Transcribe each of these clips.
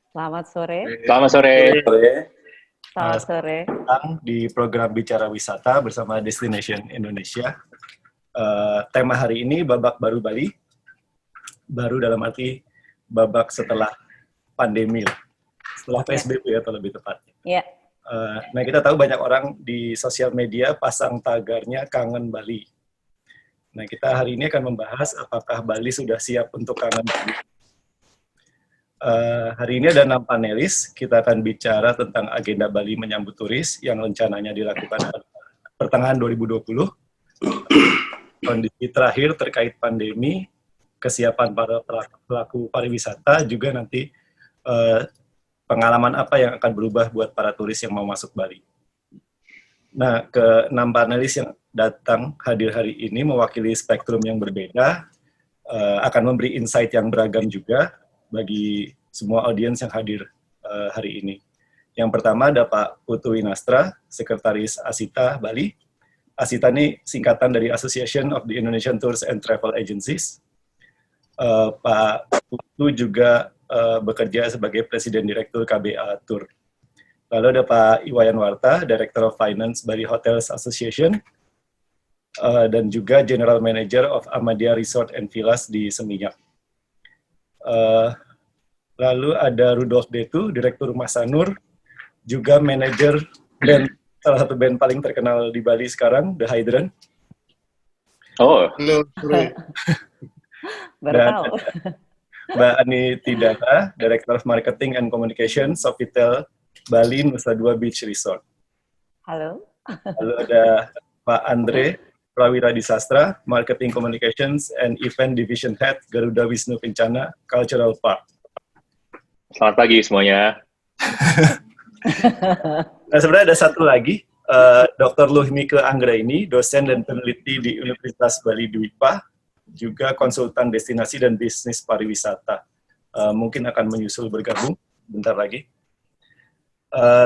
Selamat sore. Selamat sore. Selamat sore. Datang di program Bicara Wisata bersama Destination Indonesia. Tema hari ini babak baru Bali. Baru dalam arti babak setelah pandemi, setelah PSBB atau lebih tepatnya. Ya. Nah, kita tahu banyak orang di sosial media pasang tagarnya kangen Bali. Nah, kita hari ini akan membahas apakah Bali sudah siap untuk kangen Bali. Hari ini ada 6 panelis. Kita akan bicara tentang agenda Bali menyambut turis yang rencananya dilakukan pertengahan 2020. Kondisi terakhir terkait pandemi, kesiapan para pelaku pariwisata, juga nanti pengalaman apa yang akan berubah buat para turis yang mau masuk Bali. Nah, ke-6 panelis yang datang hadir hari ini mewakili spektrum yang berbeda, akan memberi insight yang beragam juga bagi semua audiens yang hadir hari ini. Yang pertama ada Pak Putu Winastra, Sekretaris ASITA Bali. ASITA ini singkatan dari Association of the Indonesian Tours and Travel Agencies. Pak Putu juga bekerja sebagai Presiden Direktur KBA Tour. Lalu ada Pak Iwayan Warta, Director of Finance Bali Hotels Association, dan juga General Manager of Amadia Resort and Villas di Seminyak. Lalu ada Rudolf Detu, Direktur Masanur, juga manajer band, salah satu band paling terkenal di Bali sekarang, The Hydrant. Oh, Baru Dan tahu. Mbak Ani Tidara, Director of Marketing and Communication, Sofitel Bali Nusa Dua Beach Resort. Halo. Lalu ada Pak Andre Prawira Disastra, Marketing Communications and Event Division Head, Garuda Wisnu Kencana, Cultural Park. selamat pagi semuanya. Nah, sebenarnya ada satu lagi, Dr. Luhmike Anggraini, dosen dan peneliti di Universitas Bali Dwipa, juga konsultan destinasi dan bisnis pariwisata. Mungkin akan menyusul bergabung bentar lagi.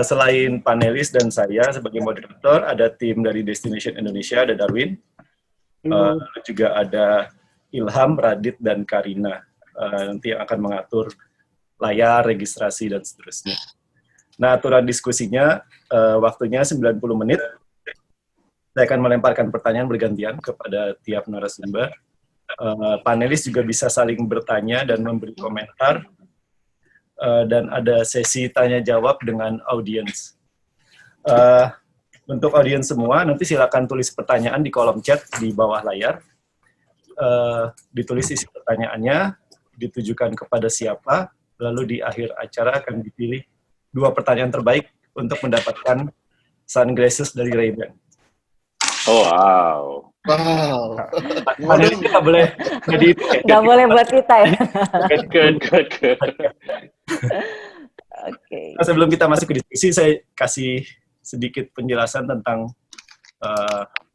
Selain panelis dan saya sebagai moderator, ada tim dari Destination Indonesia, ada Darwin, lalu juga ada Ilham, Radit, dan Karina, nanti yang akan mengatur layar, registrasi, dan seterusnya. Nah, aturan diskusinya, waktunya 90 menit. Saya akan melemparkan pertanyaan bergantian kepada tiap narasumber. Panelis juga bisa saling bertanya dan memberi komentar. Dan ada sesi tanya-jawab dengan audiens. Untuk audiens semua, nanti silakan tulis pertanyaan di kolom chat di bawah layar. Ditulis isi pertanyaannya, ditujukan kepada siapa, lalu di akhir acara akan dipilih 2 pertanyaan terbaik untuk mendapatkan sunglasses dari Ray-Ban. Oh, wow. Wow. Panelis kita boleh jadi Nggak boleh buat kita ya. Good. Oke. Nah, sebelum kita masuk ke diskusi, saya kasih sedikit penjelasan tentang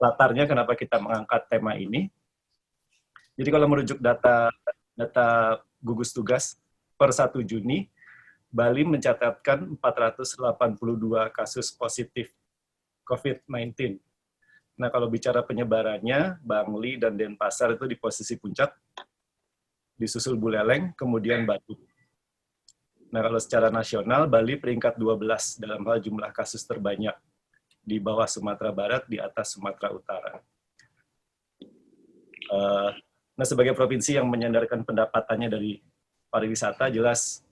latarnya kenapa kita mengangkat tema ini. Jadi kalau merujuk data gugus tugas per 1 Juni, Bali mencatatkan 482 kasus positif COVID-19. Nah, kalau bicara penyebarannya, Bangli dan Denpasar itu di posisi puncak, disusul Buleleng, kemudian Batu. Nah, kalau secara nasional, Bali peringkat 12 dalam hal jumlah kasus terbanyak, di bawah Sumatera Barat, di atas Sumatera Utara. Nah, sebagai provinsi yang menyandarkan pendapatannya dari pariwisata, jelas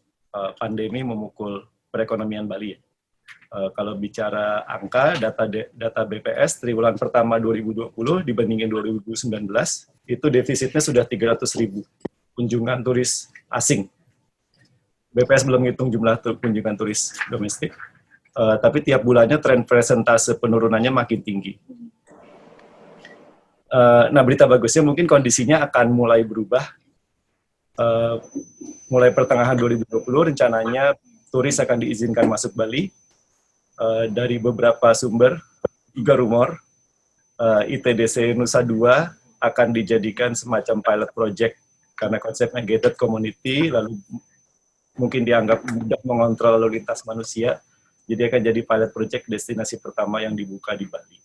pandemi memukul perekonomian Bali. Kalau bicara angka, data BPS triwulan pertama 2020 dibandingin 2019, itu defisitnya sudah 300.000 kunjungan turis asing. BPS belum hitung jumlah kunjungan turis domestik, tapi tiap bulannya tren persentase penurunannya makin tinggi. Nah, berita bagusnya mungkin kondisinya akan mulai berubah. Mulai pertengahan 2020 rencananya turis akan diizinkan masuk Bali. Dari beberapa sumber juga rumor ITDC Nusa Dua akan dijadikan semacam pilot project karena konsepnya gated community, lalu mungkin dianggap mudah mengontrol lalu lintas manusia, jadi akan jadi pilot project destinasi pertama yang dibuka di Bali.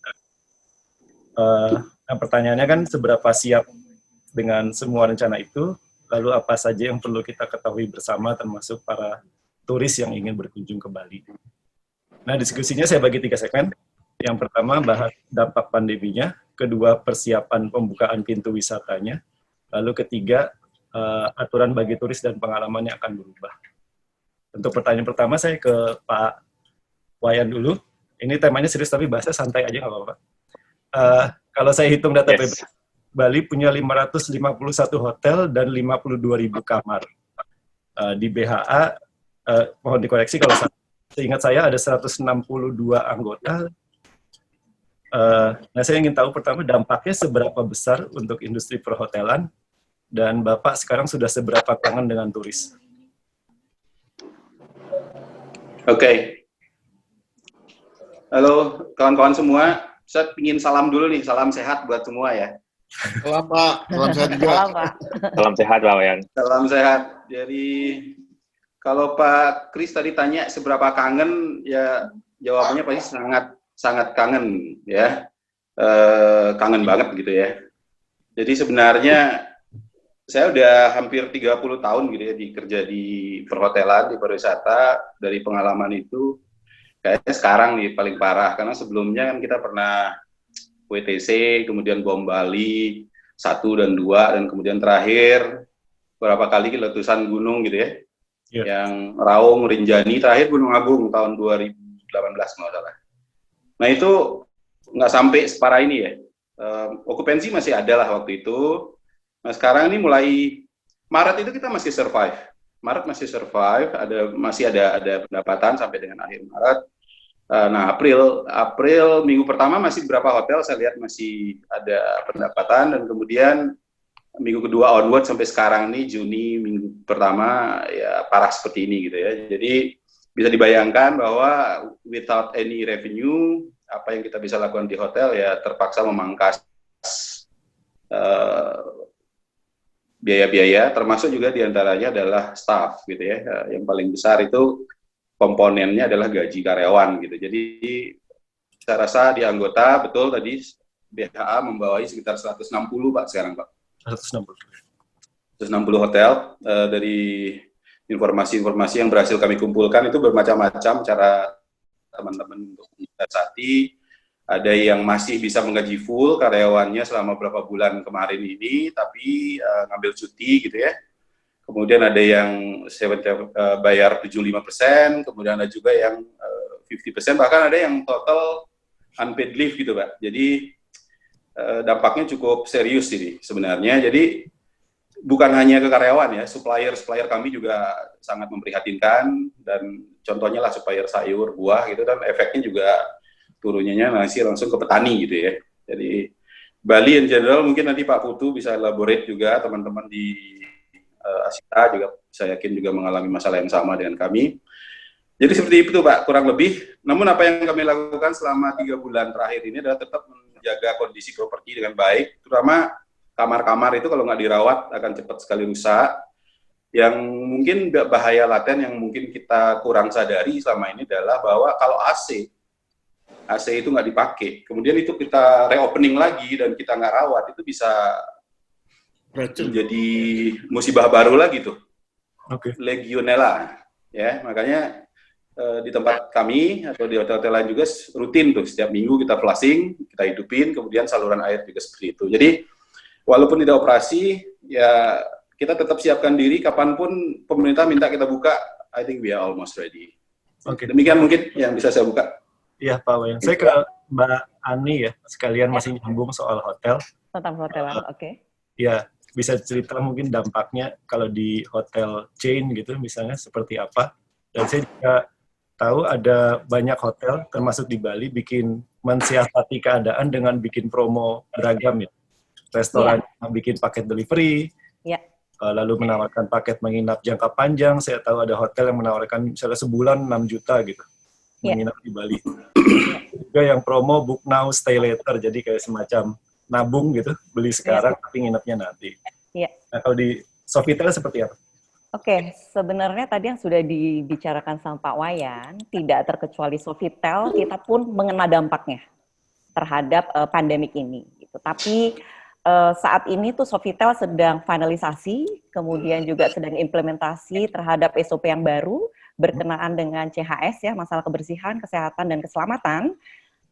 Nah, pertanyaannya kan seberapa siap dengan semua rencana itu, lalu apa saja yang perlu kita ketahui bersama termasuk para turis yang ingin berkunjung ke Bali. Nah, diskusinya saya bagi 3 segmen. Yang pertama, bahas dampak pandeminya. Kedua, persiapan pembukaan pintu wisatanya. Lalu ketiga, aturan bagi turis dan pengalaman yang akan berubah. Untuk pertanyaan pertama, saya ke Pak Wayan dulu. Ini temanya serius, tapi bahasa santai aja, nggak apa-apa. Kalau saya hitung data Yes. Bali punya 551 hotel dan 52.000 kamar. Di BHA, mohon dikoreksi kalau seingat saya ada 162 anggota. Nah, saya ingin tahu pertama dampaknya seberapa besar untuk industri perhotelan, dan Bapak sekarang sudah seberapa kangen dengan turis? Oke. Halo kawan-kawan semua, saya ingin salam dulu nih, salam sehat buat semua ya. Salam Pak, salam sehat juga. Salam, Pak. Salam sehat, Pak Wayan. Salam sehat. Jadi kalau Pak Kris tadi tanya seberapa kangen, ya jawabannya pasti sangat kangen ya. Kangen banget gitu ya. Jadi sebenarnya saya udah hampir 30 tahun gitu ya kerja di perhotelan, di pariwisata. Dari pengalaman itu kayaknya sekarang nih paling parah, karena sebelumnya kan kita pernah WTC, kemudian bom Bali 1 dan 2, dan kemudian terakhir beberapa kali letusan gunung gitu ya. Yeah. Yang Raung, Rinjani, terakhir Gunung Agung tahun 2018 kalau salah. Nah itu nggak sampai separah ini ya. Okupansi masih ada lah waktu itu. Nah sekarang ini mulai Maret itu kita masih survive. Maret masih survive, masih ada pendapatan sampai dengan akhir Maret. Nah April minggu pertama masih beberapa hotel saya lihat masih ada pendapatan, dan kemudian minggu kedua onward sampai sekarang nih Juni minggu pertama ya parah seperti ini gitu ya. Jadi bisa dibayangkan bahwa without any revenue, apa yang kita bisa lakukan di hotel ya terpaksa memangkas biaya-biaya, termasuk juga diantaranya adalah staff gitu ya. Yang paling besar itu komponennya adalah gaji karyawan gitu. Jadi saya rasa di anggota betul tadi BHA membawai sekitar 160 Pak sekarang Pak. 160 hotel. Dari informasi-informasi yang berhasil kami kumpulkan itu bermacam-macam cara teman-teman untuk menyiasati. Ada yang masih bisa menggaji full karyawannya selama beberapa bulan kemarin ini, tapi ngambil cuti gitu ya. Kemudian ada yang bayar 75%, kemudian ada juga yang 50%, bahkan ada yang total unpaid leave gitu Pak. Jadi dampaknya cukup serius ini sebenarnya. Jadi bukan hanya ke karyawan ya, supplier kami juga sangat memprihatinkan, dan contohnya lah supplier sayur, buah gitu, dan efeknya juga turunnya nasi langsung ke petani gitu ya. Jadi Bali in general, mungkin nanti Pak Putu bisa elaborate juga, teman-teman di Asita juga saya yakin juga mengalami masalah yang sama dengan kami. Jadi seperti itu Pak, kurang lebih. Namun apa yang kami lakukan selama 3 bulan terakhir ini adalah tetap menjaga kondisi properti dengan baik, terutama kamar-kamar itu kalau nggak dirawat akan cepat sekali rusak. Yang mungkin bahaya laten yang mungkin kita kurang sadari selama ini adalah bahwa kalau AC itu nggak dipakai, kemudian itu kita reopening lagi dan kita nggak rawat, itu bisa menjadi musibah baru lagi tuh. Okay. Legionella ya, makanya di tempat kami atau di hotel-hotel lain juga rutin tuh setiap minggu kita flushing, kita hidupin, kemudian saluran air juga seperti itu. Jadi walaupun tidak operasi ya kita tetap siapkan diri, kapanpun pemerintah minta kita buka, I think we are almost ready. Okay. Demikian mungkin yang bisa saya buka. Iya Pak Wayan. Saya ke Mbak Ani ya, sekalian masih nyambung soal hotel. Tentang hotelan, oke. Ya, bisa cerita mungkin dampaknya kalau di hotel chain gitu misalnya seperti apa. Dan saya juga tahu ada banyak hotel termasuk di Bali bikin mensiasati keadaan dengan bikin promo beragam ya. Restoran bikin paket delivery, lalu menawarkan paket menginap jangka panjang. Saya tahu ada hotel yang menawarkan misalnya sebulan 6 juta gitu menginap di Bali. Juga yang promo book now stay later, jadi kayak semacam nabung gitu, beli sekarang tapi nginepnya nanti. Nah kalau di Sofitel seperti apa? Oke, sebenarnya tadi yang sudah dibicarakan sama Pak Wayan, tidak terkecuali Sofitel, kita pun mengena dampaknya terhadap pandemik ini. Gitu. Tapi saat ini tuh Sofitel sedang finalisasi, kemudian juga sedang implementasi terhadap SOP yang baru, berkenaan dengan CHS ya, masalah kebersihan, kesehatan, dan keselamatan.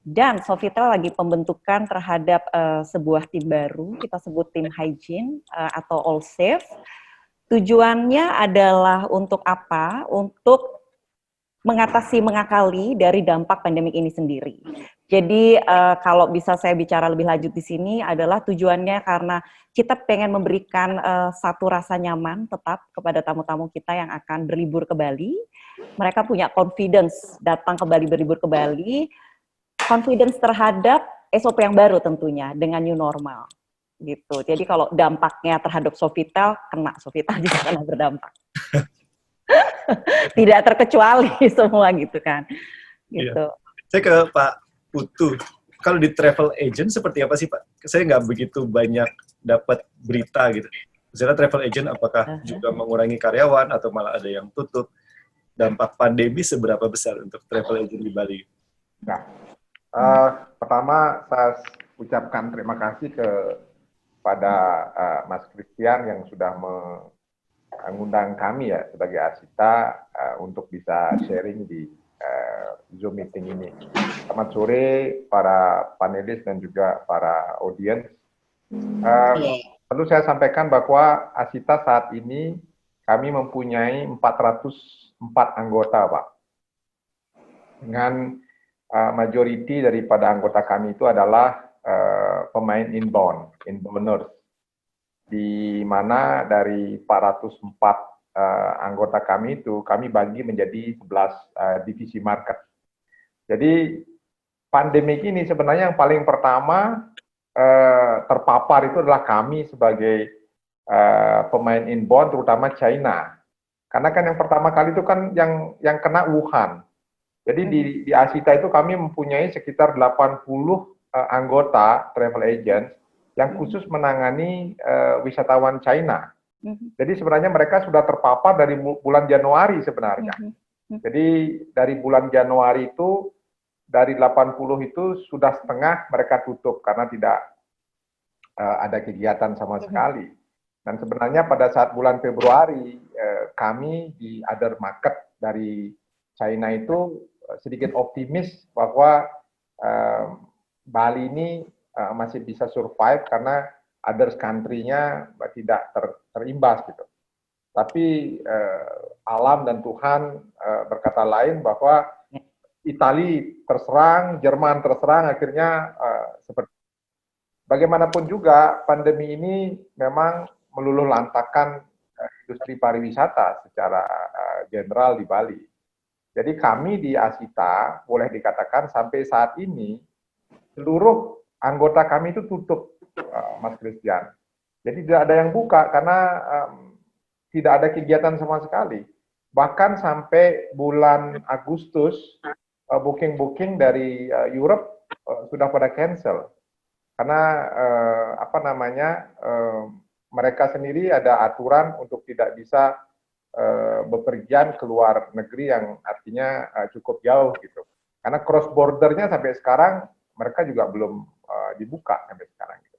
Dan Sofitel lagi pembentukan terhadap sebuah tim baru, kita sebut tim hygiene atau All Safe. Tujuannya adalah untuk apa? Untuk mengakali dari dampak pandemik ini sendiri. Jadi kalau bisa saya bicara lebih lanjut di sini adalah tujuannya karena kita pengen memberikan satu rasa nyaman tetap kepada tamu-tamu kita yang akan berlibur ke Bali. Mereka punya confidence datang ke Bali, berlibur ke Bali, confidence terhadap SOP yang baru tentunya dengan new normal gitu. Jadi kalau dampaknya terhadap Sofitel, kena Sofitel juga kena berdampak. Tidak terkecuali semua gitu kan. Gitu. Iya. Saya ke Pak Putu. Kalau di travel agent seperti apa sih Pak? Saya nggak begitu banyak dapat berita gitu. Misalnya travel agent apakah juga mengurangi karyawan atau malah ada yang tutup? Dampak pandemi seberapa besar untuk travel agent di Bali? Nah, pertama saya ucapkan terima kasih kepada Mas Christian yang sudah mengundang kami ya sebagai Asita untuk bisa sharing di Zoom meeting ini. Selamat sore para panelis dan juga para audiens. Perlu saya sampaikan bahwa Asita saat ini kami mempunyai 404 anggota, Pak. Dengan majority daripada anggota kami itu adalah pemain inbounders, di mana dari 404 anggota kami itu kami bagi menjadi 11 divisi market. Jadi pandemik ini sebenarnya yang paling pertama terpapar itu adalah kami sebagai pemain inbound, terutama China. Karena kan yang pertama kali itu kan yang kena Wuhan. Jadi di Asita itu kami mempunyai sekitar 80 anggota travel agent yang khusus menangani wisatawan China. Jadi sebenarnya mereka sudah terpapar dari bulan Januari sebenarnya. Jadi dari bulan Januari itu, dari 80 itu sudah setengah mereka tutup karena tidak ada kegiatan sama sekali. Dan sebenarnya pada saat bulan Februari, kami di other market dari China itu sedikit optimis bahwa Bali ini masih bisa survive karena others country-nya tidak terimbas gitu. Tapi alam dan Tuhan berkata lain bahwa Italia terserang, Jerman terserang, akhirnya seperti bagaimanapun juga pandemi ini memang meluluh lantakan industri pariwisata secara general di Bali. Jadi kami di Asita boleh dikatakan sampai saat ini seluruh anggota kami itu tutup, Mas Christian. Jadi tidak ada yang buka karena tidak ada kegiatan sama sekali. Bahkan sampai bulan Agustus, booking-booking dari Europe sudah pada cancel. Karena mereka sendiri ada aturan untuk tidak bisa bepergian ke luar negeri yang artinya cukup jauh gitu. Karena cross bordernya sampai sekarang mereka juga belum dibuka sampai sekarang. Gitu.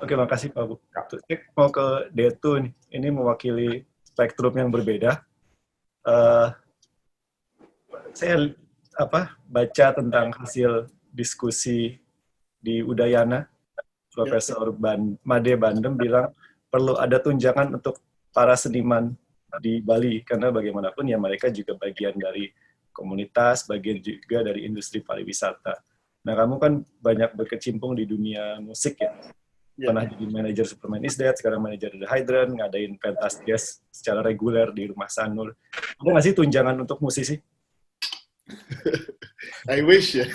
Oke, makasih Pak Bu. Saya mau ke Detu nih. Ini mewakili spektrum yang berbeda. Saya baca tentang hasil diskusi di Udayana. Profesor Made Bandem bilang perlu ada tunjangan untuk para seniman di Bali karena bagaimanapun ya mereka juga bagian dari komunitas, bagian juga dari industri pariwisata. Nah, kamu kan banyak berkecimpung di dunia musik ya. Pernah jadi manajer Superman is Dead, sekarang manajer The Hydrant, ngadain pentas jazz secara reguler di Rumah Sanur. Ada nggak sih tunjangan untuk musisi? I wish ya.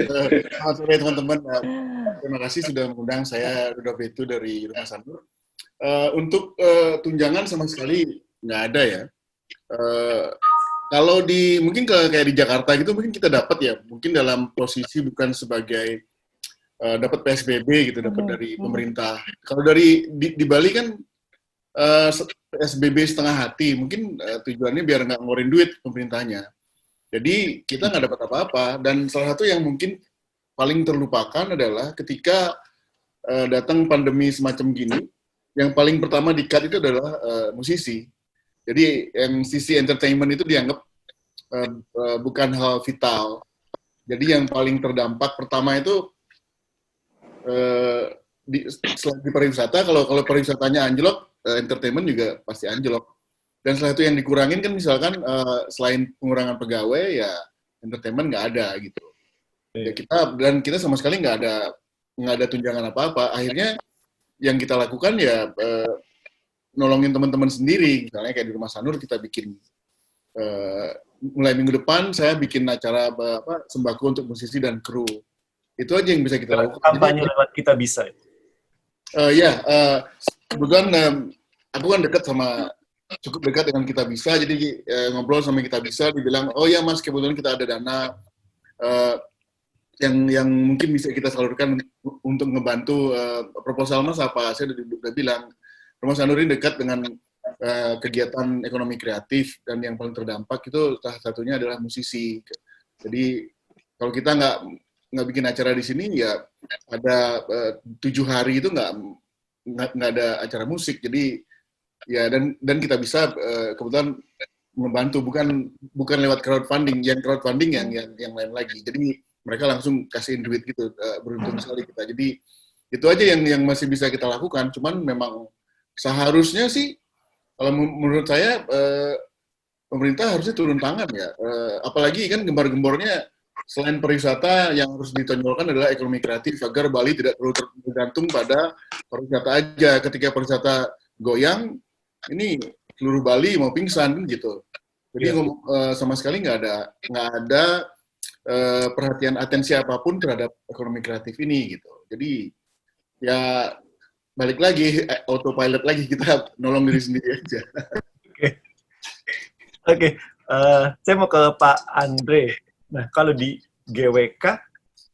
Selamat sore teman-teman. Terima kasih sudah mengundang saya Rudolf Betu dari Rumah Sanur. Untuk tunjangan sama sekali nggak ada ya. Kalau mungkin kayak di Jakarta gitu mungkin kita dapat ya, mungkin dalam posisi bukan sebagai dapat PSBB gitu, dapat dari pemerintah. Kalau di Bali kan PSBB setengah hati, mungkin tujuannya biar nggak ngeluarin duit pemerintahnya. Jadi kita nggak dapat apa-apa. Dan salah satu yang mungkin paling terlupakan adalah ketika datang pandemi semacam gini, yang paling pertama di-cut itu adalah musisi. Jadi yang sisi entertainment itu dianggap bukan hal vital. Jadi yang paling terdampak pertama itu selain di pariwisata, kalau pariwisatanya anjlok, entertainment juga pasti anjlok. Dan setelah itu yang dikurangin kan misalkan selain pengurangan pegawai ya entertainment nggak ada gitu. Ya kita sama sekali nggak ada tunjangan apa-apa. Akhirnya yang kita lakukan ya nolongin teman-teman sendiri. Misalnya kayak di Rumah Sanur kita bikin mulai minggu depan saya bikin acara sembako untuk musisi dan kru. Itu aja yang bisa kita lakukan. Kampanye lewat Kita Bisa. Kebetulan aku kan cukup dekat dengan Kita Bisa, jadi ngobrol sama Kita Bisa, dibilang, oh ya Mas, kebetulan kita ada dana yang mungkin bisa kita salurkan untuk ngebantu proposal Mas apa. Saya udah bilang, Rumah Sanur ini dekat dengan kegiatan ekonomi kreatif, dan yang paling terdampak itu salah satunya adalah musisi. Jadi kalau kita nggak bikin acara di sini, ya ada 7 hari itu nggak ada acara musik. Jadi ya dan kita bisa kebetulan membantu bukan lewat crowdfunding. Yang crowdfunding yang lain lagi. Jadi mereka langsung kasihin duit gitu. Beruntung sekali kita. Jadi itu aja yang masih bisa kita lakukan. Cuman memang seharusnya sih kalau menurut saya pemerintah harusnya turun tangan ya. Apalagi kan gembar-gembornya selain pariwisata yang harus ditonjolkan adalah ekonomi kreatif agar Bali tidak terlalu tergantung pada pariwisata aja. Ketika pariwisata goyang, ini seluruh Bali mau pingsan gitu. Jadi sama sekali nggak ada perhatian atensi apapun terhadap ekonomi kreatif ini gitu. Jadi ya balik lagi autopilot lagi, kita nolong diri sendiri aja. Oke. Saya mau ke Pak Andre. Nah, kalau di GWK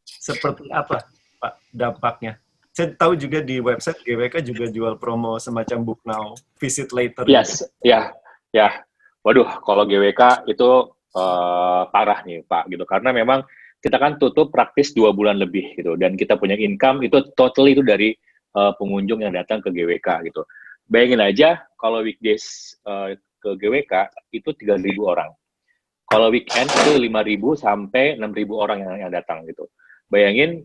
seperti apa, Pak, dampaknya? Saya tahu juga di website GWK juga jual promo semacam book now, visit later. Yes, ya. Waduh, kalau GWK itu parah nih, Pak, gitu. Karena memang kita kan tutup praktis 2 bulan lebih, gitu. Dan kita punya income itu totally itu dari pengunjung yang datang ke GWK, gitu. Bayangin aja, kalau weekdays ke GWK itu 3.000 orang. Kalau weekend itu 5.000 sampai 6.000 orang yang datang gitu. Bayangin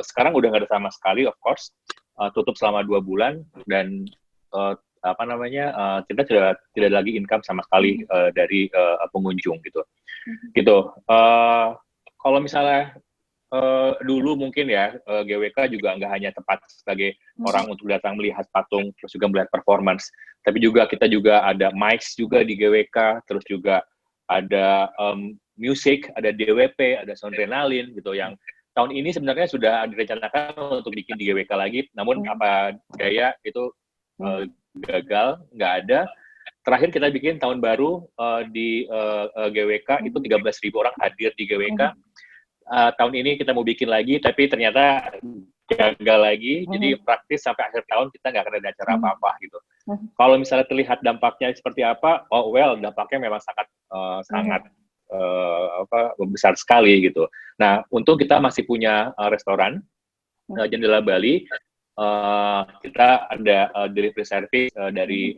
sekarang udah nggak ada sama sekali, of course, tutup selama 2 bulan dan kita tidak lagi income sama sekali dari pengunjung gitu. Kalau misalnya dulu mungkin ya GWK juga nggak hanya tempat sebagai orang untuk datang melihat patung terus juga melihat performance, tapi juga kita juga ada mics juga di GWK, terus juga ada music, ada DWP, ada Soundrenalin gitu yang tahun ini sebenarnya sudah direncanakan untuk bikin di GWK lagi, namun apa daya itu gagal, nggak ada. Terakhir kita bikin tahun baru di GWK itu 13.000 orang hadir di GWK. Tahun ini kita mau bikin lagi, tapi ternyata gagal lagi. Jadi praktis sampai akhir tahun kita nggak akan ada acara apa-apa gitu. Kalau misalnya terlihat dampaknya seperti apa, dampaknya memang sangat besar sekali gitu. Nah, untung kita masih punya restoran Jendela Bali. Kita ada delivery service dari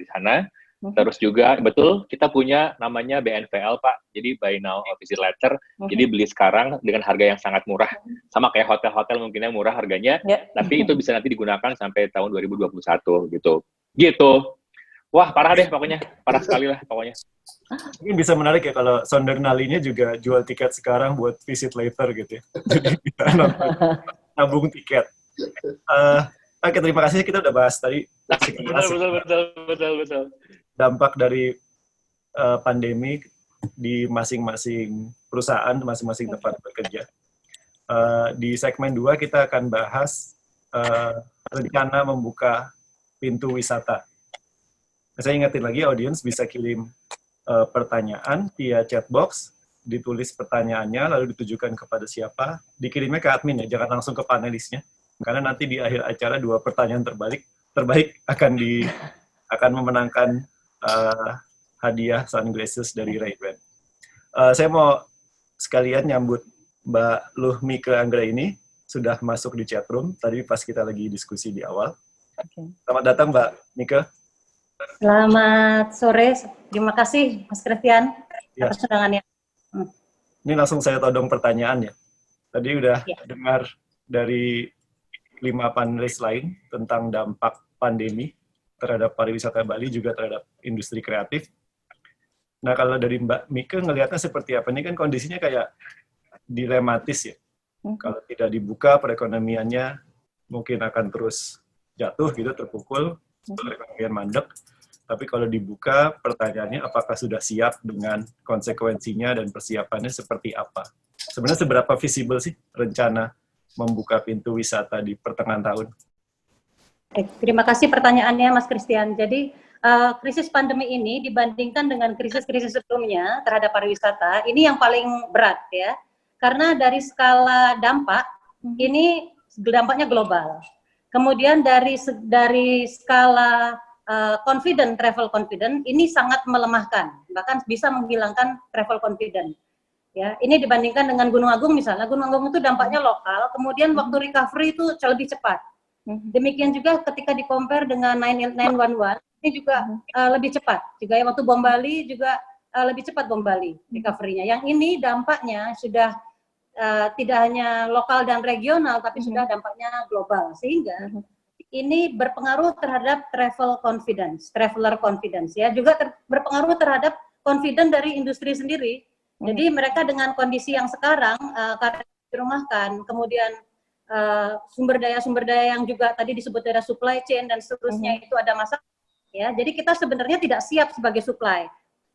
sana. Terus juga betul kita punya namanya BNVL, Pak. Jadi buy now visit later. Jadi beli sekarang dengan harga yang sangat murah. Sama kayak hotel-hotel mungkin yang murah harganya, tapi itu bisa nanti digunakan sampai tahun 2021 gitu. Wah, parah deh pokoknya. Parah sekali lah pokoknya. Mungkin bisa menarik ya kalau Soundrenalin-nya juga jual tiket sekarang buat visit later gitu ya. Jadi kita nabung tiket. Oke, terima kasih, kita udah bahas tadi. Betul. Dampak dari pandemi di masing-masing perusahaan, masing-masing tempat bekerja. Di segmen 2 kita akan bahas rencana membuka pintu wisata. Saya ingetin lagi, audiens bisa kirim pertanyaan via chat box, ditulis pertanyaannya, lalu ditujukan kepada siapa, dikirimnya ke admin ya, jangan langsung ke panelisnya. Karena nanti di akhir acara 2 pertanyaan terbaik akan memenangkan hadiah sunglasses dari Ray-Ban. Saya mau sekalian nyambut Mbak Luhmike Anggra ini, sudah masuk di chatroom tadi pas kita lagi diskusi di awal. Selamat datang Mbak Mike. Selamat sore, terima kasih Mas Christian Ya. atas undangannya. Ini langsung saya todong pertanyaan ya. Tadi udah Ya. dengar dari 5 panelis lain tentang dampak pandemi terhadap pariwisata Bali, juga terhadap industri kreatif. Nah, kalau dari Mbak Mika ngelihatnya seperti apa? Ini kan kondisinya kayak dilematis ya. Kalau tidak dibuka, perekonomiannya mungkin akan terus jatuh gitu, terpukul, perekonomian mandek. Tapi kalau dibuka, pertanyaannya apakah sudah siap dengan konsekuensinya dan persiapannya seperti apa? Sebenarnya seberapa visible sih rencana membuka pintu wisata di pertengahan tahun? Terima kasih pertanyaannya Mas Christian. Jadi krisis pandemi ini dibandingkan dengan krisis-krisis sebelumnya terhadap pariwisata, ini yang paling berat ya. Karena dari skala dampak, ini dampaknya global. Kemudian dari skala travel confident, ini sangat melemahkan, bahkan bisa menghilangkan travel confident. Ya, ini dibandingkan dengan Gunung Agung misalnya, Gunung Agung itu dampaknya lokal, kemudian waktu recovery itu lebih cepat. Demikian juga ketika di-compare dengan 911, ini juga lebih cepat. Juga ya, waktu Bom Bali juga lebih cepat Bom Bali recovery-nya. Yang ini dampaknya sudah tidak hanya lokal dan regional, tapi sudah dampaknya global. Sehingga ini berpengaruh terhadap traveler confidence ya, juga berpengaruh terhadap confidence dari industri sendiri. Jadi mereka dengan kondisi yang sekarang karena dirumahkan, kemudian sumber daya yang juga tadi disebut dari supply chain dan seterusnya itu ada masalah ya. Jadi kita sebenarnya tidak siap sebagai supply.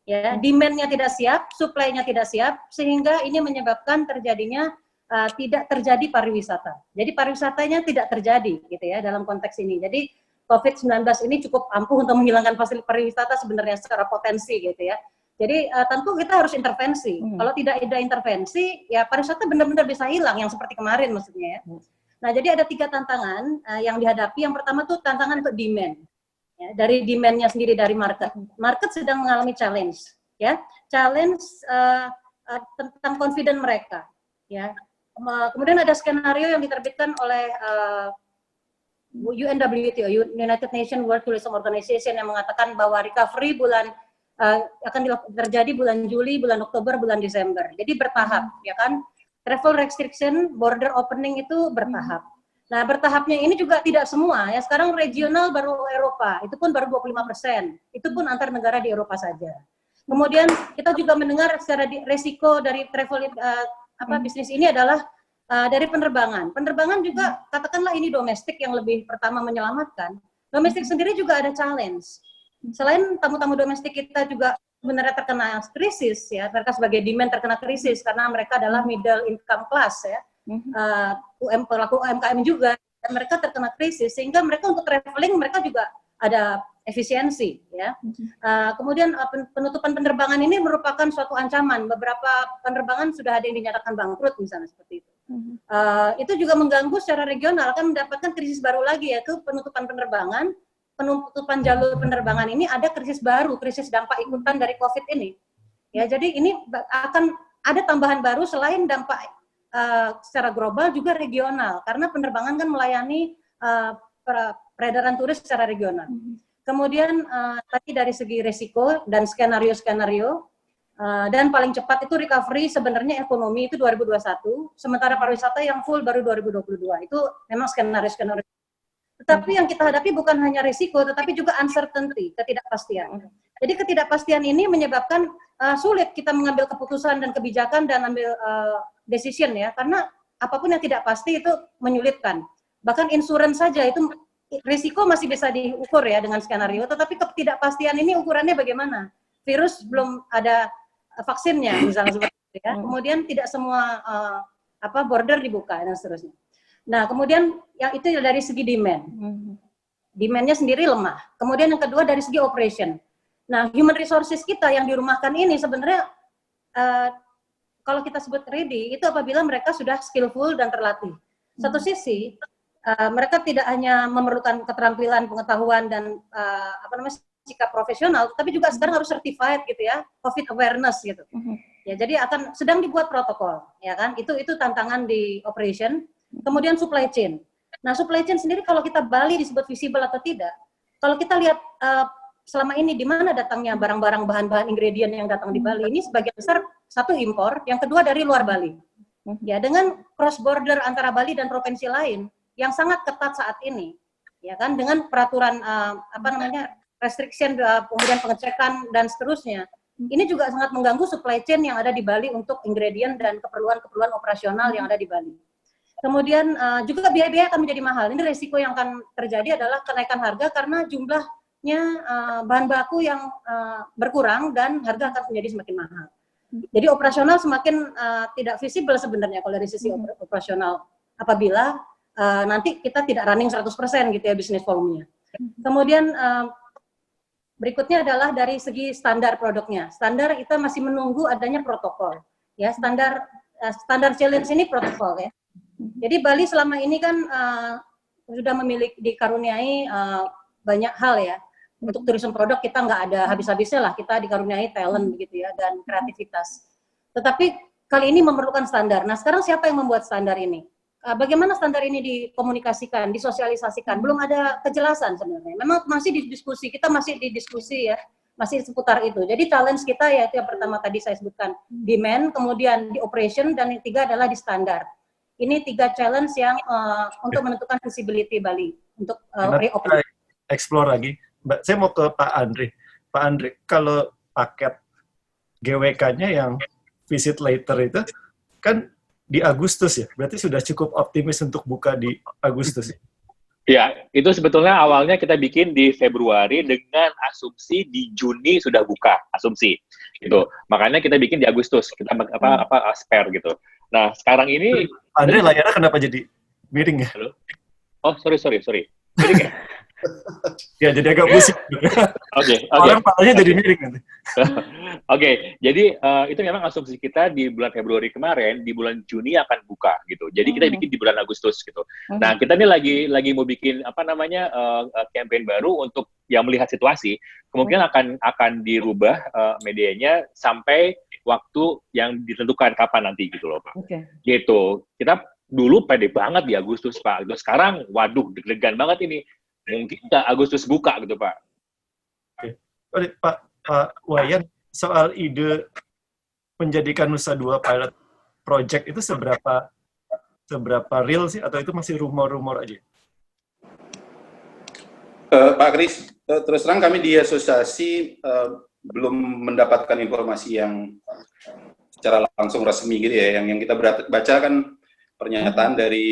Ya, demand-nya tidak siap, supply-nya tidak siap, sehingga ini menyebabkan terjadinya tidak terjadi pariwisata. Jadi pariwisatanya tidak terjadi gitu ya dalam konteks ini. Jadi COVID-19 ini cukup ampuh untuk menghilangkan fasilitas pariwisata sebenarnya secara potensi gitu ya. Jadi tentu kita harus intervensi. Kalau tidak ada intervensi, ya pariwisata benar-benar bisa hilang yang seperti kemarin maksudnya ya. Nah, jadi ada 3 tantangan yang dihadapi. Yang pertama tuh tantangan untuk demand. Ya, dari demand-nya sendiri dari market. Market sedang mengalami challenge ya. Challenge tentang confident mereka ya. Kemudian ada skenario yang diterbitkan oleh UNWTO, United Nations World Tourism Organization, yang mengatakan bahwa recovery akan terjadi bulan Juli, bulan Oktober, bulan Desember. Jadi bertahap, ya kan? Travel restriction, border opening itu bertahap. Nah, bertahapnya ini juga tidak semua ya. Sekarang regional baru Eropa, itu pun baru 25%. Itu pun antar negara di Eropa saja. Kemudian kita juga mendengar secara resiko dari travel bisnis ini adalah dari penerbangan. Penerbangan juga katakanlah ini domestik yang lebih pertama menyelamatkan. Domestik sendiri juga ada challenge. Selain tamu-tamu domestik kita juga sebenarnya terkena krisis ya, mereka sebagai demand terkena krisis karena mereka adalah middle income class ya. Pelaku UMKM juga, dan mereka terkena krisis sehingga mereka untuk traveling mereka juga ada efisiensi ya. Kemudian penutupan penerbangan ini merupakan suatu ancaman. Beberapa penerbangan sudah ada yang dinyatakan bangkrut misalnya seperti itu. Itu juga mengganggu secara regional, kan mendapatkan krisis baru lagi, yaitu penutupan penerbangan, penutupan jalur penerbangan ini ada krisis baru, krisis dampak ikutan dari COVID ini. Ya, jadi ini akan ada tambahan baru selain dampak secara global juga regional, karena penerbangan kan melayani peredaran turis secara regional. Kemudian tadi dari segi resiko dan skenario-skenario, dan paling cepat itu recovery sebenarnya ekonomi itu 2021, sementara pariwisata yang full baru 2022. Itu memang skenario-skenario. Tetapi yang kita hadapi bukan hanya risiko, tetapi juga uncertainty, ketidakpastian. Jadi ketidakpastian ini menyebabkan sulit kita mengambil keputusan dan kebijakan dan ambil decision ya, karena apapun yang tidak pasti itu menyulitkan. Bahkan insurance saja itu risiko masih bisa diukur ya dengan skenario, tetapi ketidakpastian ini ukurannya bagaimana? Virus belum ada vaksinnya misalnya seperti itu ya. Kemudian tidak semua border dibuka dan seterusnya. Nah, kemudian yang itu dari segi demand. Demand-nya sendiri lemah. Kemudian yang kedua dari segi operation. Nah, human resources kita yang dirumahkan ini sebenarnya kalau kita sebut ready, itu apabila mereka sudah skillful dan terlatih. Satu sisi, mereka tidak hanya memerlukan keterampilan, pengetahuan, dan sikap profesional, tapi juga sekarang harus certified gitu ya, COVID awareness gitu. Ya, jadi sedang dibuat protokol, ya kan? Itu tantangan di operation. Kemudian supply chain. Nah, supply chain sendiri kalau kita Bali disebut visible atau tidak, kalau kita lihat selama ini di mana datangnya barang-barang bahan-bahan ingredient yang datang di Bali ini sebagian besar satu impor, yang kedua dari luar Bali. Ya, dengan cross border antara Bali dan provinsi lain yang sangat ketat saat ini, ya kan, dengan peraturan restriction, kemudian pengecekan dan seterusnya. Ini juga sangat mengganggu supply chain yang ada di Bali untuk ingredient dan keperluan-keperluan operasional yang ada di Bali. Kemudian juga biaya-biaya akan menjadi mahal. Ini resiko yang akan terjadi adalah kenaikan harga karena jumlahnya bahan baku yang berkurang dan harga akan menjadi semakin mahal. Jadi operasional semakin tidak visible sebenarnya kalau dari sisi operasional apabila nanti kita tidak running 100% gitu ya bisnis volumenya. Kemudian berikutnya adalah dari segi standar produknya. Standar kita masih menunggu adanya protokol. Ya, standar challenge ini protokol ya. Jadi Bali selama ini kan sudah memiliki dikaruniai banyak hal ya. Untuk tourism produk kita nggak ada habis-habisnya lah, kita dikaruniai talent begitu ya dan kreativitas. Tetapi kali ini memerlukan standar. Nah sekarang siapa yang membuat standar ini? Bagaimana standar ini dikomunikasikan, disosialisasikan? Belum ada kejelasan sebenarnya. Memang masih didiskusi, kita masih didiskusi ya, masih seputar itu. Jadi challenge kita yaitu yang pertama tadi saya sebutkan demand, kemudian di operation, dan yang tiga adalah di standar. Ini 3 challenge yang untuk menentukan visibility Bali untuk reopening. Explore lagi. Mbak, saya mau ke Pak Andre. Pak Andre, kalau paket GWK-nya yang visit later itu kan di Agustus ya, berarti sudah cukup optimis untuk buka di Agustus. Ya, itu sebetulnya awalnya kita bikin di Februari dengan asumsi di Juni sudah buka, asumsi. Gitu. Makanya kita bikin di Agustus, kita spare gitu. Nah, sekarang ini Andre layarnya kenapa jadi miring ya? Halo? Oh, sorry. Miring ya? Ya, jadi agak pusing. Oke. Orang palanya jadi miring nanti. Oke, jadi itu memang asumsi kita di bulan Februari kemarin, di bulan Juni akan buka gitu. Jadi kita bikin di bulan Agustus gitu. Nah, kita ini lagi mau bikin campaign baru untuk yang melihat situasi. Kemungkinan akan dirubah medianya sampai waktu yang ditentukan kapan nanti gitu loh, Pak. Gitu. Kita dulu pede banget di Agustus, Pak. Gitu. Sekarang, waduh, deg-degan banget ini. Mungkin nggak Agustus buka gitu, Pak. Oke. Pak Wayan, soal ide menjadikan Nusa Dua pilot project itu seberapa real sih, atau itu masih rumor-rumor aja? Pak Kris, terus terang kami di asosiasi belum mendapatkan informasi yang secara langsung resmi gitu ya. Yang kita baca kan pernyataan dari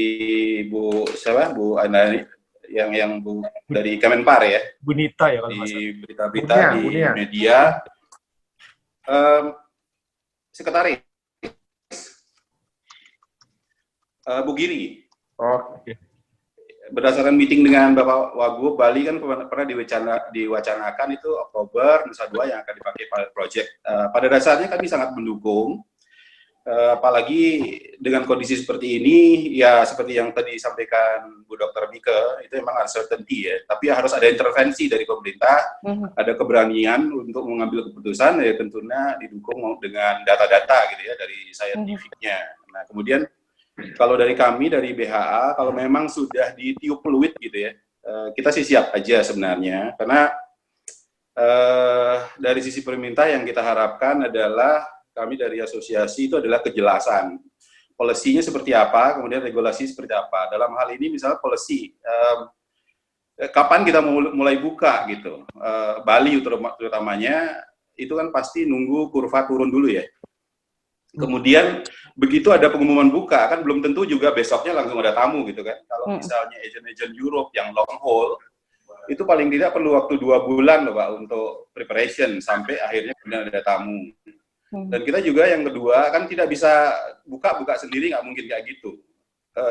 Bu Andani, yang Bu dari Kemenpar ya. Bu Nita ya kalau di berita-berita di media. Sekretaris Bu Giri. Oke. Berdasarkan meeting dengan Bapak Wagub Bali kan pernah diwacanakan itu Oktober Nusa Dua yang akan dipakai pilot project. Pada dasarnya kami sangat mendukung, apalagi dengan kondisi seperti ini, ya seperti yang tadi disampaikan Bu Dr. Mika, itu memang uncertainty ya, tapi harus ada intervensi dari pemerintah, ada keberanian untuk mengambil keputusan, ya tentunya didukung dengan data-data gitu ya, dari saintifiknya. Nah kemudian kalau dari kami, dari BHA, kalau memang sudah ditiup peluit gitu ya, kita sih siap aja sebenarnya, karena dari sisi pemerintah yang kita harapkan adalah, kami dari asosiasi itu adalah kejelasan. Polisinya seperti apa, kemudian regulasi seperti apa. Dalam hal ini misalnya polisi, kapan kita mulai buka gitu. Bali terutamanya, itu kan pasti nunggu kurva turun dulu ya. Kemudian begitu ada pengumuman buka, kan belum tentu juga besoknya langsung ada tamu gitu kan. Kalau misalnya agent-agent Europe yang long haul, itu paling tidak perlu waktu 2 bulan loh Pak untuk preparation sampai akhirnya kemudian ada tamu. Dan kita juga yang kedua kan tidak bisa buka sendiri, nggak mungkin kayak gitu.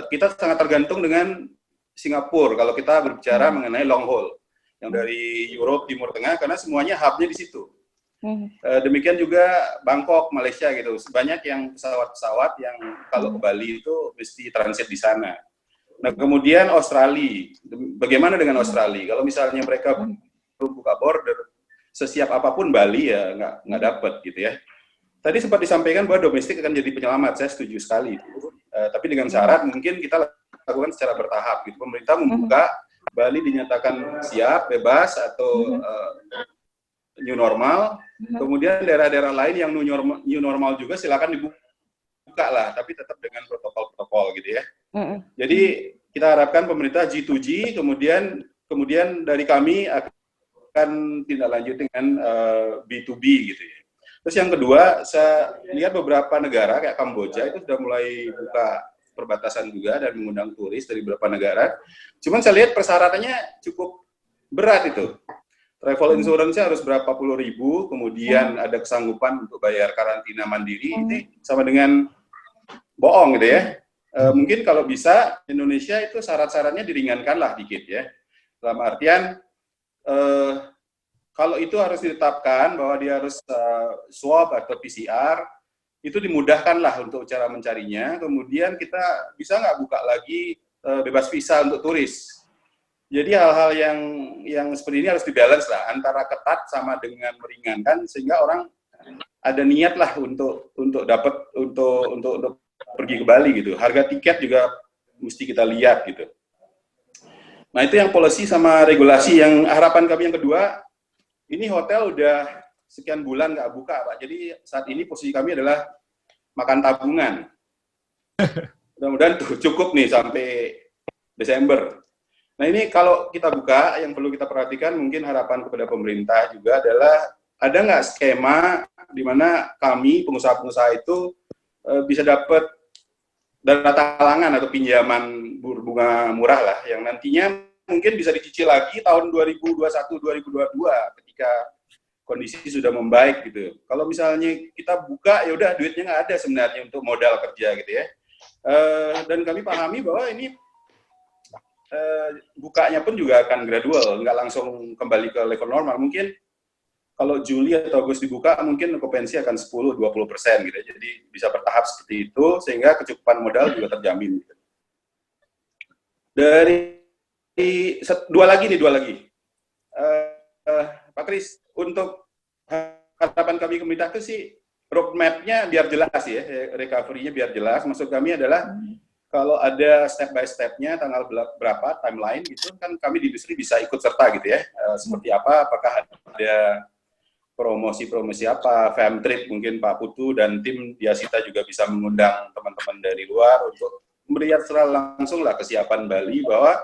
Kita sangat tergantung dengan Singapura kalau kita berbicara mengenai long haul yang dari Europe, Timur Tengah, karena semuanya hubnya di situ. Demikian juga Bangkok, Malaysia gitu. Banyak yang pesawat-pesawat yang kalau ke Bali itu mesti transit di sana. Nah kemudian Australia, bagaimana dengan Australia? Kalau misalnya mereka belum buka border, sesiap apapun Bali ya nggak dapat gitu ya. Tadi sempat disampaikan bahwa domestik akan jadi penyelamat, saya setuju sekali. Tapi dengan syarat mungkin kita lakukan secara bertahap. Gitu. Pemerintah membuka, Bali dinyatakan siap, bebas, atau new normal, kemudian daerah-daerah lain yang new normal juga silakan dibuka lah, tapi tetap dengan protokol-protokol gitu ya. Jadi kita harapkan pemerintah G2G, kemudian dari kami akan tindak lanjut dengan B2B gitu ya. Terus yang kedua, saya lihat beberapa negara kayak Kamboja itu sudah mulai buka perbatasan juga dan mengundang turis dari beberapa negara. Cuman saya lihat persyaratannya cukup berat itu. Travel insurance-nya harus berapa puluh ribu, kemudian ada kesanggupan untuk bayar karantina mandiri, ini sama dengan bohong gitu ya. Mungkin kalau bisa Indonesia itu syarat-syaratnya diringankan lah dikit ya. Dalam artian kalau itu harus ditetapkan bahwa dia harus swab atau PCR, itu dimudahkan lah untuk cara mencarinya. Kemudian kita bisa nggak buka lagi bebas visa untuk turis. Jadi hal-hal yang seperti ini harus dibalance lah antara ketat sama dengan meringankan sehingga orang ada niat lah untuk pergi ke Bali gitu. Harga tiket juga mesti kita lihat gitu. Nah itu yang policy sama regulasi. Yang harapan kami yang kedua, ini hotel udah sekian bulan nggak buka Pak. Jadi saat ini posisi kami adalah makan tabungan. Mudah-mudahan cukup nih sampai Desember. Nah ini kalau kita buka, yang perlu kita perhatikan mungkin harapan kepada pemerintah juga adalah ada nggak skema di mana kami pengusaha-pengusaha itu bisa dapat dana talangan atau pinjaman berbunga murah lah yang nantinya mungkin bisa dicicil lagi tahun 2021-2022 ketika kondisi sudah membaik gitu. Kalau misalnya kita buka, ya udah duitnya nggak ada sebenarnya untuk modal kerja gitu ya. Dan kami pahami bahwa ini bukanya pun juga akan gradual, nggak langsung kembali ke level normal. Mungkin kalau Juli atau Agustus dibuka, mungkin okupansi akan 10-20% gitu ya. Jadi bisa bertahap seperti itu, sehingga kecukupan modal juga terjamin. Gitu. Dari dua lagi. Pak Kris, untuk harapan kami pemerintah itu sih roadmap-nya biar jelas ya, recovery-nya biar jelas. Maksud kami adalah kalau ada step by step-nya, tanggal berapa, timeline gitu, kan kami di industri bisa ikut serta gitu ya. Seperti apa, apakah ada promosi apa, fam trip mungkin Pak Putu dan tim di Asita juga bisa mengundang teman-teman dari luar untuk melihat secara langsung lah kesiapan Bali bahwa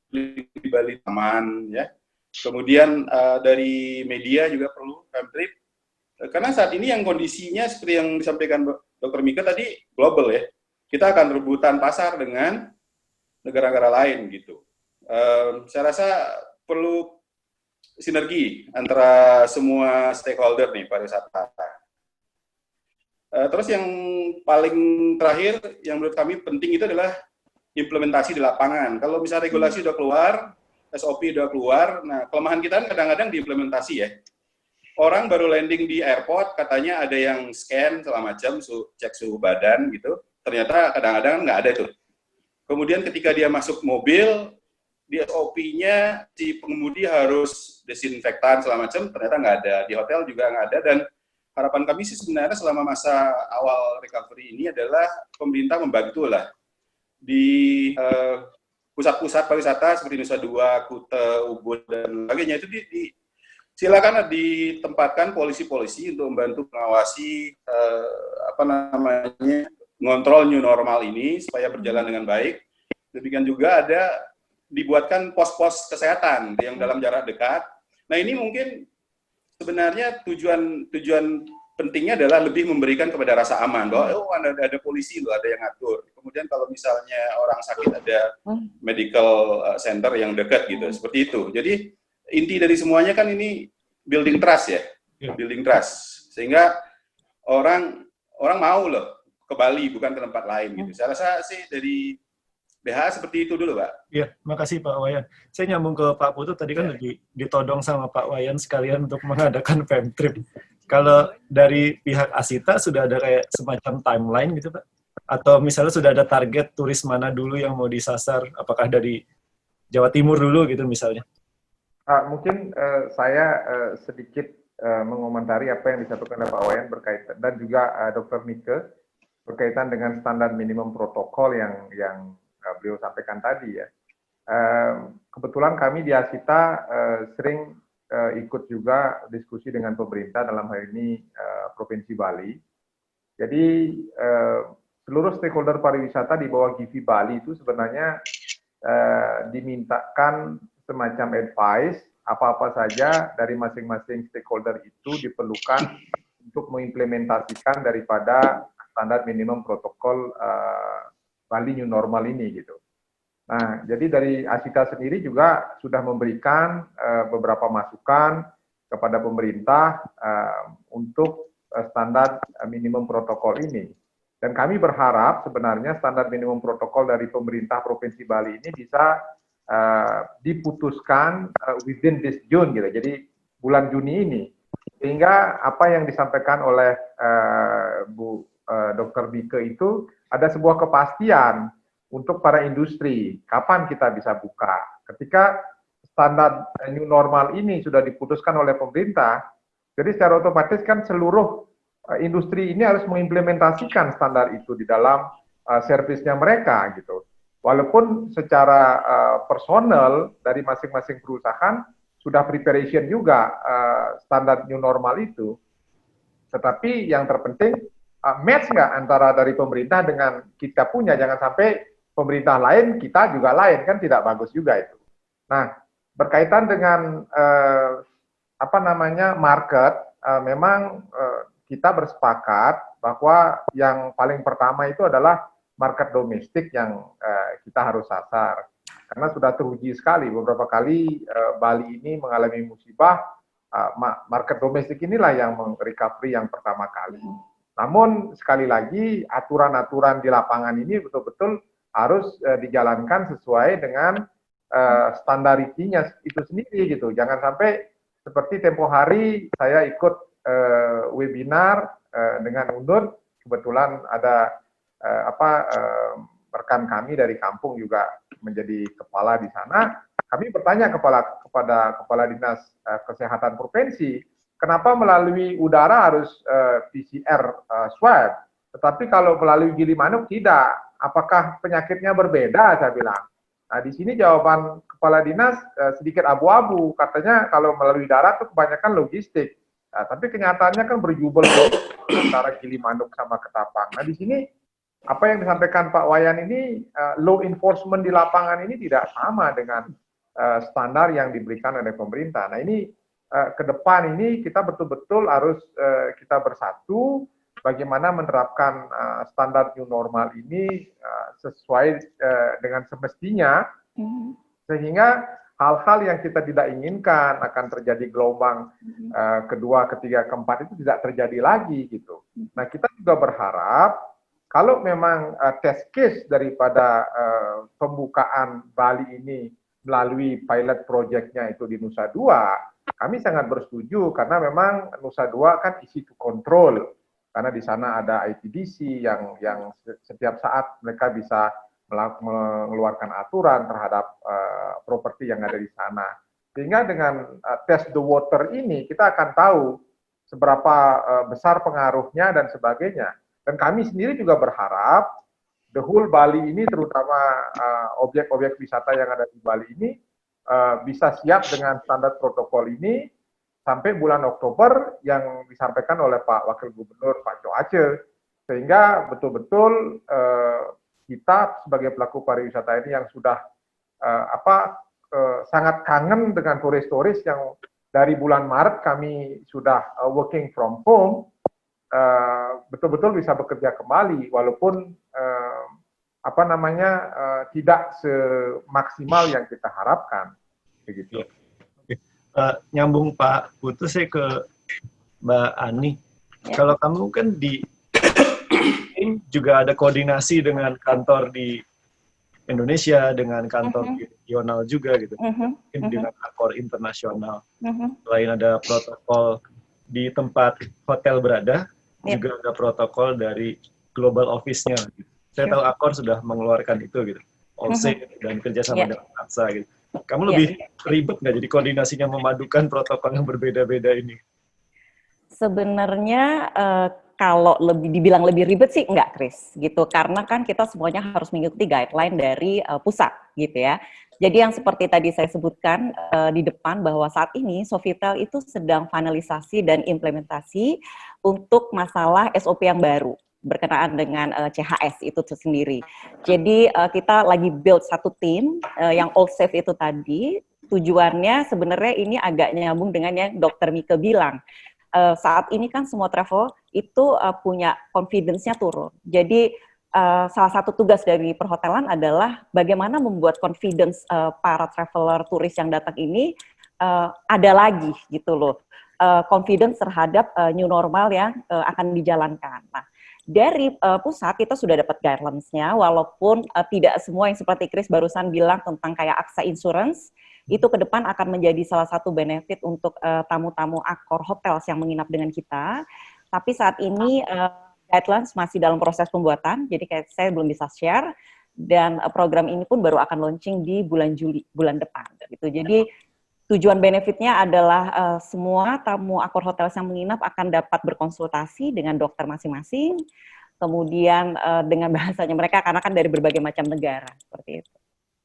di Bali aman ya. Kemudian dari media juga perlu fam trip karena saat ini yang kondisinya seperti yang disampaikan Dr. Mika tadi global ya. Kita akan rebutan pasar dengan negara-negara lain gitu. Saya rasa perlu sinergi antara semua stakeholder nih pariwisata. Terus yang paling terakhir yang menurut kami penting itu adalah implementasi di lapangan. Kalau misalnya regulasi udah keluar, SOP udah keluar, nah kelemahan kita kadang-kadang di implementasi ya. Orang baru landing di airport, katanya ada yang scan segala macam, cek suhu badan gitu. Ternyata kadang-kadang nggak ada itu. Kemudian ketika dia masuk mobil, di SOP-nya si pengemudi harus desinfektan segala macam, ternyata nggak ada. Di hotel juga nggak ada, dan harapan kami sih sebenarnya selama masa awal recovery ini adalah pemerintah membantu lah di pusat-pusat pariwisata seperti Nusa Dua, Kuta, Ubud dan sebagainya itu silakan ditempatkan polisi-polisi untuk membantu mengawasi ngontrol new normal ini supaya berjalan dengan baik. Demikian juga dibuatkan pos-pos kesehatan yang dalam jarak dekat. Nah ini mungkin sebenarnya tujuan pentingnya adalah lebih memberikan kepada rasa aman bahwa ada polisi loh, ada yang ngatur. Kemudian kalau misalnya orang sakit ada medical center yang dekat gitu, seperti itu. Jadi inti dari semuanya kan ini building trust ya, building trust sehingga orang mau loh ke Bali bukan ke tempat lain gitu. Saya rasa sih dari BH seperti itu dulu, Pak. Iya, makasih Pak Wayan. Saya nyambung ke Pak Putu, tadi kan ditodong sama Pak Wayan sekalian untuk mengadakan fam trip. Kalau dari pihak Asita sudah ada kayak semacam timeline gitu, Pak? Atau misalnya sudah ada target turis mana dulu yang mau disasar? Apakah dari Jawa Timur dulu gitu misalnya? Mungkin saya sedikit mengomentari apa yang disampaikan oleh Pak Wayan berkaitan, dan juga Dr. Mika, berkaitan dengan standar minimum protokol yang beliau sampaikan tadi ya. Kebetulan kami di Asita sering ikut juga diskusi dengan pemerintah dalam hal ini Provinsi Bali. Jadi seluruh stakeholder pariwisata di bawah Givi Bali itu sebenarnya dimintakan semacam advice apa-apa saja dari masing-masing stakeholder itu diperlukan untuk mengimplementasikan daripada standar minimum protokol Bali New Normal ini gitu. Nah, jadi dari Asita sendiri juga sudah memberikan beberapa masukan kepada pemerintah untuk standar minimum protokol ini. Dan kami berharap sebenarnya standar minimum protokol dari pemerintah Provinsi Bali ini bisa diputuskan within this June gitu. Jadi bulan Juni ini. Sehingga apa yang disampaikan oleh Bu Dr. Bike itu ada sebuah kepastian untuk para industri, kapan kita bisa buka. Ketika standar new normal ini sudah diputuskan oleh pemerintah, jadi secara otomatis kan seluruh industri ini harus mengimplementasikan standar itu di dalam servisnya mereka gitu. Walaupun secara personal dari masing-masing perusahaan sudah preparation juga standar new normal itu, tetapi yang terpenting match nggak antara dari pemerintah dengan kita punya, jangan sampai pemerintah lain, kita juga lain, kan tidak bagus juga itu. Nah, berkaitan dengan market, memang kita bersepakat bahwa yang paling pertama itu adalah market domestik yang kita harus sasar. Karena sudah teruji sekali, beberapa kali Bali ini mengalami musibah, market domestik inilah yang recovery yang pertama kali. Namun, sekali lagi, aturan-aturan di lapangan ini betul-betul harus dijalankan sesuai dengan standaritinya itu sendiri gitu. Jangan sampai seperti tempo hari saya ikut webinar dengan UNUR, kebetulan ada rekan kami dari kampung juga menjadi kepala di sana. Kami bertanya kepada kepala dinas kesehatan provinsi, kenapa melalui udara harus PCR swab, tetapi kalau melalui Gilimanuk tidak? Apakah penyakitnya berbeda? Saya bilang. Nah, di sini jawaban kepala dinas sedikit abu-abu. Katanya kalau melalui darat itu kebanyakan logistik. Nah, tapi kenyataannya kan berjubel antara Gilimanuk sama Ketapang. Nah, di sini apa yang disampaikan Pak Wayan ini, law enforcement di lapangan ini tidak sama dengan standar yang diberikan oleh pemerintah. Nah, ini ke depan ini kita betul-betul harus kita bersatu bagaimana menerapkan standar new normal ini sesuai dengan semestinya, sehingga hal-hal yang kita tidak inginkan akan terjadi gelombang kedua, ketiga, keempat itu tidak terjadi lagi gitu. Nah, kita juga berharap kalau memang test case daripada pembukaan Bali ini melalui pilot project-nya itu di Nusa Dua, kami sangat bersetuju karena memang Nusa Dua kan easy to control. Karena di sana ada ITDC yang setiap saat mereka bisa mengeluarkan aturan terhadap properti yang ada di sana. Sehingga dengan test the water ini kita akan tahu seberapa besar pengaruhnya dan sebagainya. Dan kami sendiri juga berharap the whole Bali ini, terutama objek-objek wisata yang ada di Bali ini bisa siap dengan standar protokol ini sampai bulan Oktober yang disampaikan oleh Pak Wakil Gubernur Pak Cho Aceh, sehingga betul-betul kita sebagai pelaku pariwisata ini yang sudah sangat kangen dengan turis-turis yang dari bulan Maret kami sudah working from home, betul-betul bisa bekerja kembali walaupun tidak semaksimal yang kita harapkan, begitu. Nyambung Pak Putu, saya ke Mbak Ani. Ya. Kalau kamu kan di juga ada koordinasi dengan kantor di Indonesia, dengan kantor regional juga gitu, dengan akor internasional. Selain ada protokol di tempat hotel berada, juga ada protokol dari global office-nya. Gitu. Saya tahu akor sudah mengeluarkan itu gitu, all-safe dan kerjasama dengan AXA gitu. Kamu lebih ribet nggak jadi koordinasinya memadukan protokol yang berbeda-beda ini? Sebenarnya kalau dibilang lebih ribet sih enggak, Chris, gitu. Karena kan kita semuanya harus mengikuti guideline dari pusat, gitu ya. Jadi yang seperti tadi saya sebutkan di depan bahwa saat ini Sofitel itu sedang finalisasi dan implementasi untuk masalah SOP yang baru berkenaan dengan CHS itu sendiri. Jadi kita lagi build satu tim yang all safe itu tadi. Tujuannya sebenarnya ini agak nyambung dengan yang Dr. Mika bilang. Saat ini kan semua travel itu punya confidence-nya turun. Jadi salah satu tugas dari perhotelan adalah bagaimana membuat confidence para traveler turis yang datang ini ada lagi gitu loh. Confidence terhadap new normal yang akan dijalankan. Nah, dari pusat kita sudah dapat guidelines-nya, walaupun tidak semua yang seperti Chris barusan bilang tentang kayak AXA Insurance, itu ke depan akan menjadi salah satu benefit untuk tamu-tamu Accor Hotels yang menginap dengan kita. Tapi saat ini guidelines masih dalam proses pembuatan, jadi kayak saya belum bisa share, dan program ini pun baru akan launching di bulan Juli, bulan depan. Gitu. Jadi tujuan benefitnya adalah semua tamu Accor Hotels yang menginap akan dapat berkonsultasi dengan dokter masing-masing, kemudian dengan bahasanya mereka, karena kan dari berbagai macam negara, seperti itu.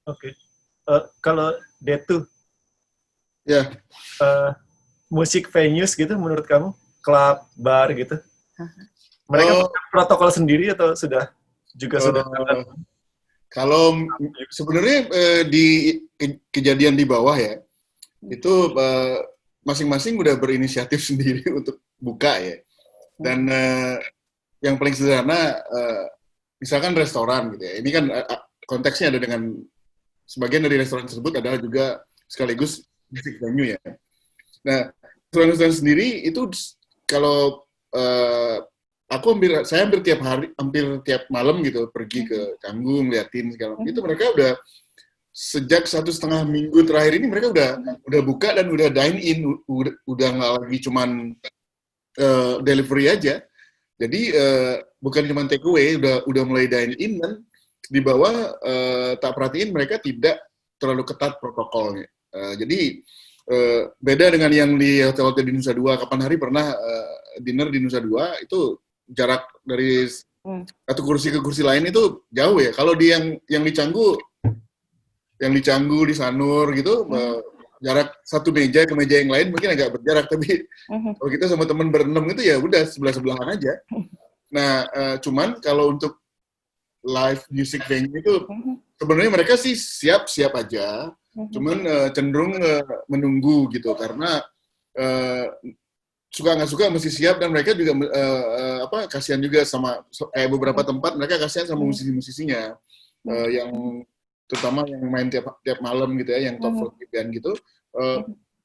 Oke. Kalau Detu, Ya, musik venues gitu menurut kamu, klub, bar gitu, mereka punya protokol sendiri atau sudah sudah? Kalau sebenarnya di kejadian di bawah ya, itu masing-masing udah berinisiatif sendiri untuk buka ya. Dan yang paling sederhana, misalkan restoran gitu ya. Ini kan konteksnya ada dengan sebagian dari restoran tersebut adalah juga sekaligus music venue ya. Nah, restoran sendiri itu kalau saya hampir tiap hari, hampir tiap malam gitu pergi ke Canggu ngeliatin segala macam. Itu mereka udah sejak 1,5 minggu terakhir ini mereka udah buka dan udah dine in, udah nggak lagi cuman delivery aja. Jadi bukan cuma take away, udah mulai dine in, dan di bawah tak perhatiin mereka tidak terlalu ketat protokolnya. Jadi beda dengan yang di hotel-hotel di Nusa Dua. Kapan hari pernah dinner di Nusa Dua, itu jarak dari satu kursi ke kursi lain itu jauh ya. Kalau di yang di Canggu di Sanur gitu, jarak satu meja ke meja yang lain mungkin agak berjarak, tapi kalau kita sama teman berenam itu ya udah sebelah-sebelahan aja. Nah, cuman kalau untuk live music venue itu sebenarnya mereka sih siap-siap aja, cuman cenderung menunggu gitu, karena suka nggak suka mesti siap, dan mereka juga kasihan juga sama kayak beberapa tempat mereka kasihan sama musisi-musisinya yang terutama yang main tiap malam gitu ya, yang top 40 band gitu.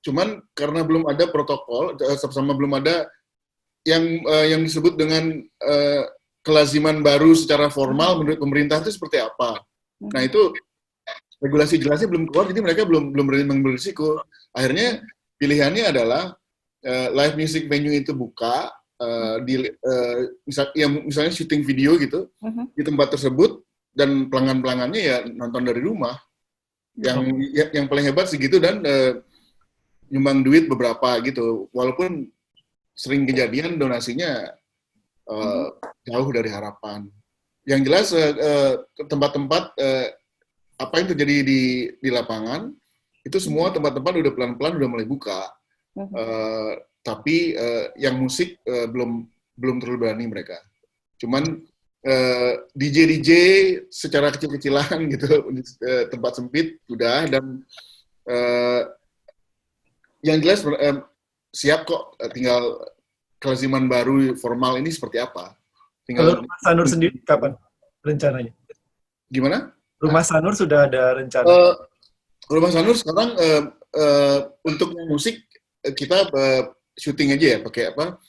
Cuman karena belum ada protokol, sama belum ada yang disebut dengan kelaziman baru secara formal menurut pemerintah itu seperti apa. Nah, itu regulasi jelasnya belum keluar, jadi mereka belum berani mengambil risiko. Akhirnya pilihannya adalah live music venue itu buka misalnya syuting video gitu di tempat tersebut, dan pelanggan-pelanggannya ya nonton dari rumah. Yang paling hebat segitu, dan nyumbang duit beberapa gitu. Walaupun sering kejadian donasinya jauh dari harapan. Yang jelas tempat-tempat apa yang terjadi di lapangan itu semua tempat-tempat udah pelan-pelan udah mulai buka. Tapi yang musik belum terlalu berani mereka. Cuman DJ secara kecil-kecilan gitu tempat sempit udah, dan yang jelas siap kok, tinggal kelaziman baru formal ini seperti apa. Kalau Rumah Sanur sendiri kapan rencananya? Gimana? Rumah Sanur sudah ada rencana? Rumah Sanur sekarang untuk musik kita syuting aja ya, pakai apa?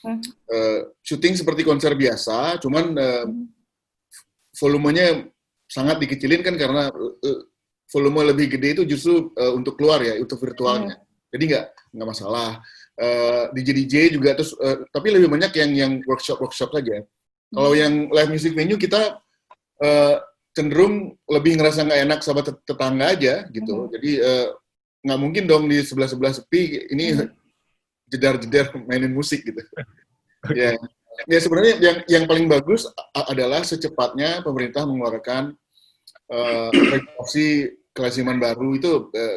Syuting seperti konser biasa, cuman volumenya sangat dikecilin kan, karena volume lebih gede itu justru untuk keluar ya, untuk virtualnya. Jadi nggak masalah. DJ juga terus, tapi lebih banyak yang workshop saja. Kalau yang live music venue kita cenderung lebih ngerasa nggak enak sama tetangga aja gitu. Jadi nggak mungkin dong di sebelah sepi ini jedar mainin musik gitu. Ya, Ya sebenarnya yang paling bagus adalah secepatnya pemerintah mengeluarkan regulasi kelaziman baru itu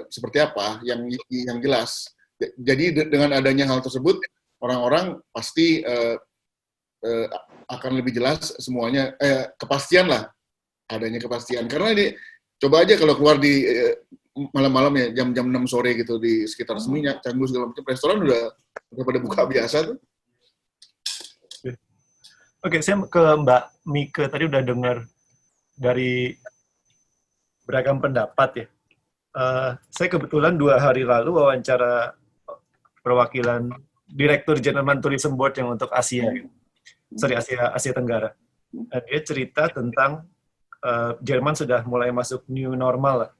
seperti apa yang jelas. Jadi dengan adanya hal tersebut orang-orang pasti akan lebih jelas semuanya, kepastian lah, adanya kepastian. Karena ini coba aja kalau keluar di malam-malam ya, jam-jam 6 sore gitu di sekitar Seminyak, Canggu segala macam, restoran udah pada buka biasa tuh. Oke, saya ke Mbak Mika, tadi udah dengar dari beragam pendapat ya. Saya kebetulan 2 hari lalu wawancara perwakilan Direktur Jerman Tourism Board yang untuk Asia, Asia Tenggara. Dan dia cerita tentang Jerman sudah mulai masuk new normal lah.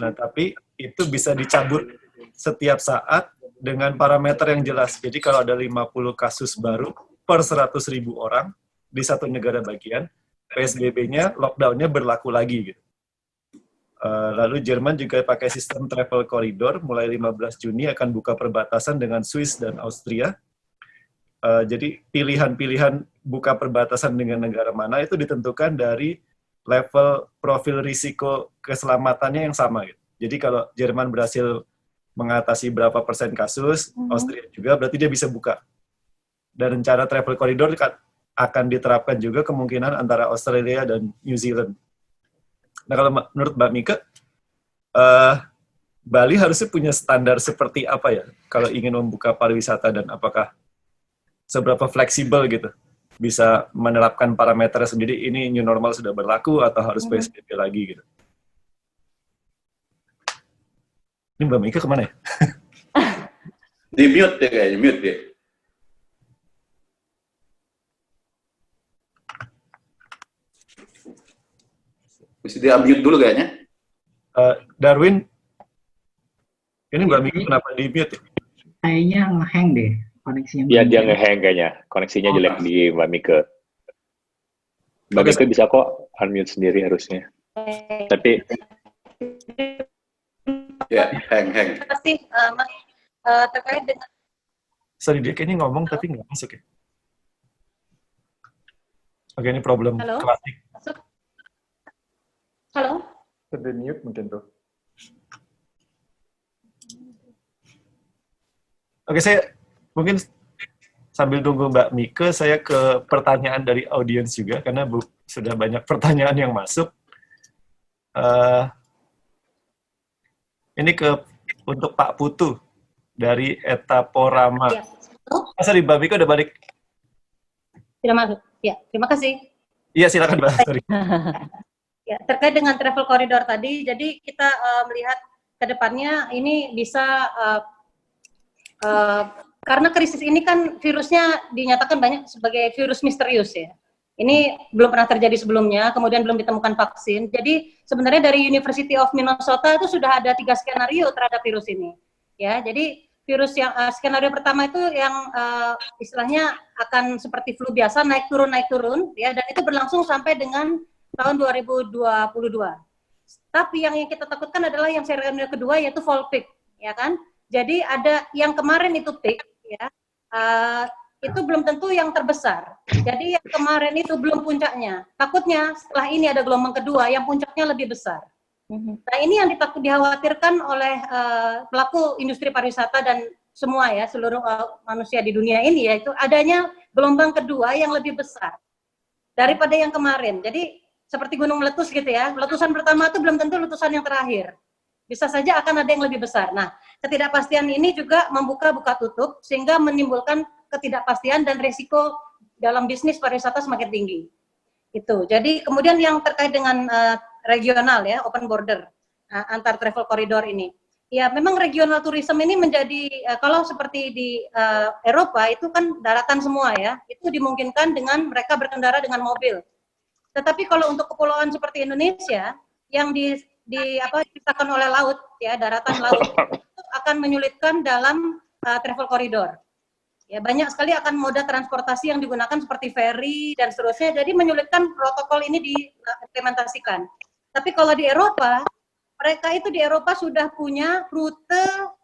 Nah, tapi itu bisa dicabut setiap saat dengan parameter yang jelas. Jadi kalau ada 50 kasus baru per 100.000 orang di satu negara bagian, PSBB-nya, lockdown-nya berlaku lagi gitu. Lalu Jerman juga pakai sistem travel corridor, mulai 15 Juni akan buka perbatasan dengan Swiss dan Austria. Jadi pilihan-pilihan buka perbatasan dengan negara mana itu ditentukan dari level profil risiko keselamatannya yang sama. Gitu. Jadi kalau Jerman berhasil mengatasi berapa persen kasus, Austria juga, berarti dia bisa buka. Dan rencana travel corridor akan diterapkan juga kemungkinan antara Australia dan New Zealand. Nah, kalau menurut Mbak Mika, Bali harusnya punya standar seperti apa ya kalau ingin membuka pariwisata, dan apakah seberapa fleksibel gitu bisa menerapkan parameter sendiri, ini new normal sudah berlaku atau harus PSBB lagi gitu. Ini Mbak Mika kemana ya? Di mute deh kayaknya, mute deh. Mesti di-unmute dulu kayaknya. Darwin, ini Mbak Mika kenapa di-mute ya? Kayaknya nge-hang deh koneksinya. Iya, dia nge-hang kayaknya. Koneksinya jelek di Mbak Mika. Mbak Mika bisa kok unmute sendiri harusnya. Tapi ya, hang. Terima kasih, Mas. Terkait dengan Sorry, dia kayaknya ngomong tapi nggak masuk ya. Oke, ini problem klasik. Masuk. Halo? Sudah mute mungkin tuh. Oke, saya mungkin sambil tunggu Mbak Mika, saya ke pertanyaan dari audiens juga, karena sudah banyak pertanyaan yang masuk. Ini untuk Pak Putu dari Etaporama. Ya. Sorry, Mbak Mika udah balik. Tidak masuk. Ya, terima kasih. Iya, silakan Mbak. Sorry. Ya, terkait dengan travel corridor tadi, jadi kita melihat ke depannya ini bisa karena krisis ini kan virusnya dinyatakan banyak sebagai virus misterius ya. Ini belum pernah terjadi sebelumnya, kemudian belum ditemukan vaksin. Jadi sebenarnya dari University of Minnesota itu sudah ada 3 skenario terhadap virus ini. Ya, jadi virus yang skenario pertama itu yang istilahnya akan seperti flu biasa, naik turun ya, dan itu berlangsung sampai dengan tahun 2022. Tapi yang kita takutkan adalah yang skenario kedua, yaitu fall peak, ya kan? Jadi ada yang kemarin itu peak, ya, itu belum tentu yang terbesar. Jadi yang kemarin itu belum puncaknya. Takutnya setelah ini ada gelombang kedua yang puncaknya lebih besar. Nah, ini yang dikhawatirkan oleh pelaku industri pariwisata dan semua ya, seluruh manusia di dunia ini, yaitu adanya gelombang kedua yang lebih besar daripada yang kemarin. Jadi seperti gunung meletus gitu ya, letusan pertama itu belum tentu letusan yang terakhir. Bisa saja akan ada yang lebih besar. Nah, ketidakpastian ini juga membuka buka tutup sehingga menimbulkan ketidakpastian dan risiko dalam bisnis pariwisata semakin tinggi. Itu. Jadi kemudian yang terkait dengan regional ya, open border antar travel corridor ini. Ya, memang regional tourism ini menjadi kalau seperti di Eropa itu kan daratan semua ya. Itu dimungkinkan dengan mereka berkendara dengan mobil. Tetapi kalau untuk kepulauan seperti Indonesia yang dipisahkan oleh laut ya, daratan laut, itu akan menyulitkan dalam travel corridor. Ya, banyak sekali akan moda transportasi yang digunakan seperti ferry dan seterusnya, jadi menyulitkan protokol ini diimplementasikan. Tapi kalau di Eropa, mereka itu di Eropa sudah punya rute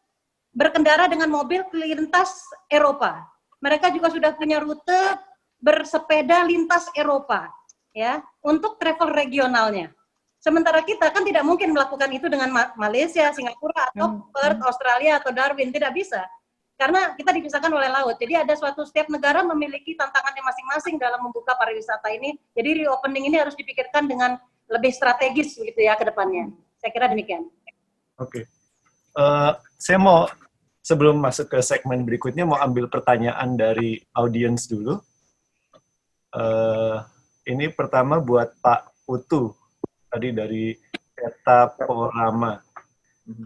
berkendara dengan mobil lintas Eropa. mereka juga sudah punya rute bersepeda lintas Eropa, ya, untuk travel regionalnya. Sementara kita kan tidak mungkin melakukan itu dengan Malaysia, Singapura, atau Perth, Australia, atau Darwin, tidak bisa. Karena kita dipisahkan oleh laut. Jadi ada setiap negara memiliki tantangannya masing-masing dalam membuka pariwisata ini. Jadi reopening ini harus dipikirkan dengan lebih strategis begitu ya ke depannya. Saya kira demikian. Oke. Saya mau sebelum masuk ke segmen berikutnya mau ambil pertanyaan dari audiens dulu. Ini pertama buat Pak Putu tadi dari Eta Porama.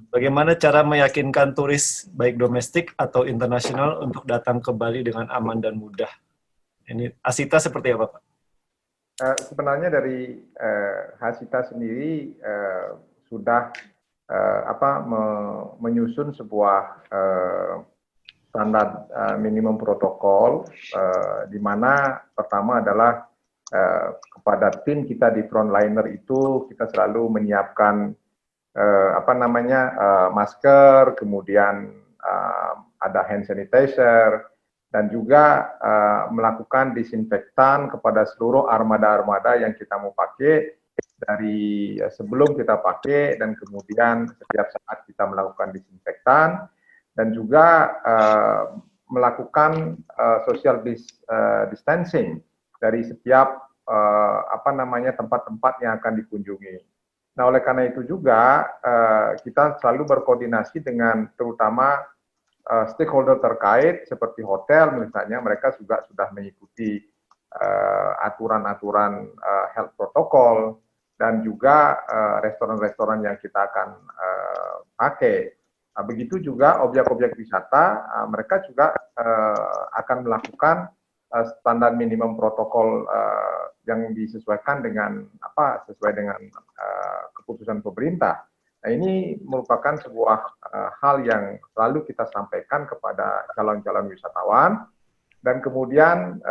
Bagaimana cara meyakinkan turis baik domestik atau internasional untuk datang ke Bali dengan aman dan mudah? Ini Hasita seperti apa, Pak? Sebenarnya dari Hasita sendiri sudah menyusun sebuah standar minimum protokol, di mana pertama adalah kepada tim kita di frontliner itu kita selalu menyiapkan masker, kemudian ada hand sanitizer, dan juga melakukan disinfektan kepada seluruh armada-armada yang kita mau pakai dari sebelum kita pakai dan kemudian setiap saat kita melakukan disinfektan, dan juga melakukan social distancing dari setiap tempat-tempat yang akan dikunjungi. Nah, oleh karena itu juga kita selalu berkoordinasi dengan terutama stakeholder terkait seperti hotel misalnya, mereka juga sudah mengikuti aturan-aturan health protocol, dan juga restoran-restoran yang kita akan pakai. Nah, begitu juga objek-objek wisata, mereka juga akan melakukan standar minimum protokol yang disesuaikan dengan sesuai dengan keputusan pemerintah. Nah, ini merupakan sebuah hal yang selalu kita sampaikan kepada calon-calon wisatawan, dan kemudian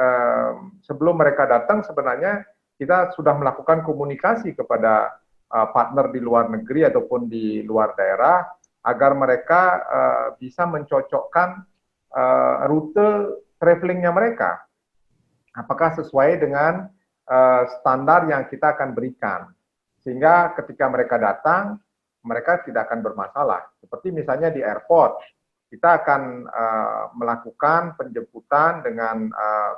sebelum mereka datang sebenarnya kita sudah melakukan komunikasi kepada partner di luar negeri ataupun di luar daerah agar mereka bisa mencocokkan rute travelingnya mereka, apakah sesuai dengan standar yang kita akan berikan, sehingga ketika mereka datang, mereka tidak akan bermasalah. Seperti misalnya di airport, kita akan melakukan penjemputan dengan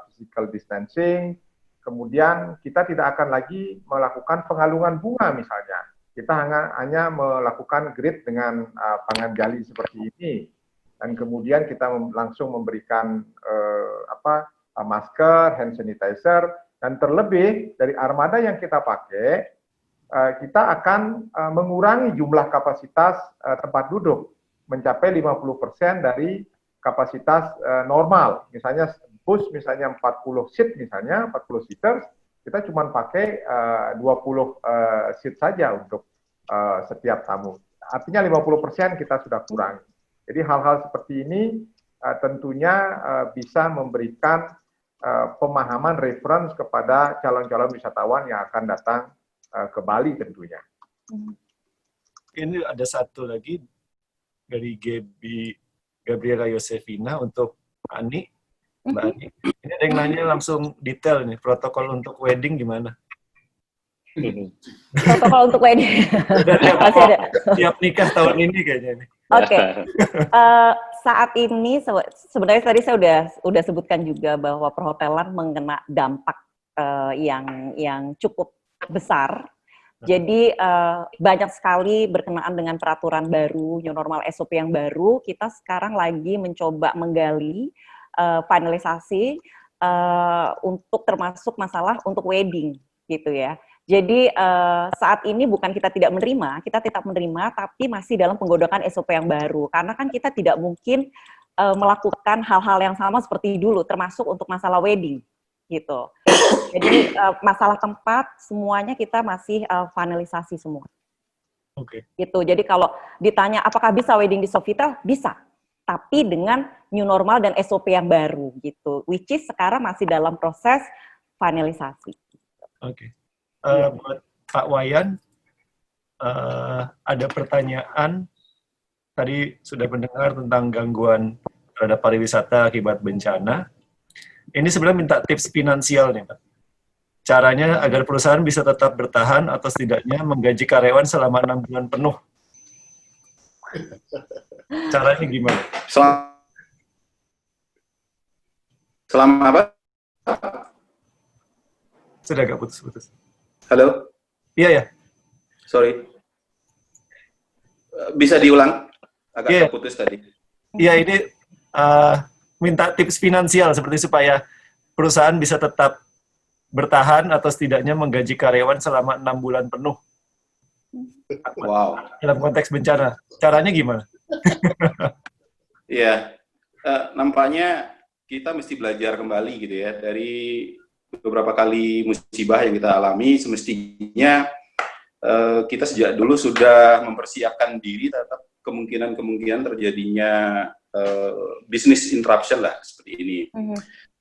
physical distancing, kemudian kita tidak akan lagi melakukan pengalungan bunga misalnya. Kita hanya melakukan grid dengan panganjali seperti ini, dan kemudian kita langsung memberikan masker, hand sanitizer, dan terlebih dari armada yang kita pakai, kita akan mengurangi jumlah kapasitas tempat duduk mencapai 50% dari kapasitas normal. Misalnya bus misalnya 40 seat misalnya, 40 seaters, kita cuma pakai 20 seat saja untuk setiap tamu. Artinya 50% kita sudah kurangi. Jadi hal-hal seperti ini tentunya bisa memberikan pemahaman reference kepada calon-calon wisatawan yang akan datang ke Bali tentunya. Ini ada satu lagi dari Gabriela Yosefina untuk Ani, Mbak Ani. Ini ada yang nanya langsung detail nih, protokol untuk wedding gimana? Protokol untuk wedding. Masih ada. Siap nikah tahun ini kayaknya nih. Oke. Saat ini sebenarnya tadi saya udah sebutkan juga bahwa perhotelan mengena dampak yang cukup besar. Jadi banyak sekali berkenaan dengan peraturan baru, new normal SOP yang baru. Kita sekarang lagi mencoba menggali finalisasi untuk termasuk masalah untuk wedding gitu ya. Jadi saat ini bukan kita tidak menerima, kita tetap menerima, tapi masih dalam penggodokan SOP yang baru. Karena kan kita tidak mungkin melakukan hal-hal yang sama seperti dulu, termasuk untuk masalah wedding, gitu. Jadi masalah tempat semuanya kita masih finalisasi semua. Oke. Gitu. Jadi kalau ditanya apakah bisa wedding di Sofitel, bisa. Tapi dengan new normal dan SOP yang baru, gitu. Which is sekarang masih dalam proses finalisasi. Oke. Buat Pak Wayan, ada pertanyaan, tadi sudah mendengar tentang gangguan terhadap pariwisata akibat bencana. Ini sebenarnya minta tips finansial nih, Pak. Caranya agar perusahaan bisa tetap bertahan atau setidaknya menggaji karyawan selama 6 bulan penuh. Caranya gimana? Selama apa? Sudah agak putus-putus. Halo? Iya ya. Sorry. Bisa diulang? Agak Iya. terputus tadi. Iya, ini minta tips finansial seperti supaya perusahaan bisa tetap bertahan atau setidaknya menggaji karyawan selama 6 bulan penuh. Wow. Dalam konteks bencana. Caranya gimana? Iya. Nampaknya kita mesti belajar kembali gitu ya. Dari beberapa kali musibah yang kita alami, semestinya kita sejak dulu sudah mempersiapkan diri terhadap kemungkinan terjadinya business interruption lah seperti ini.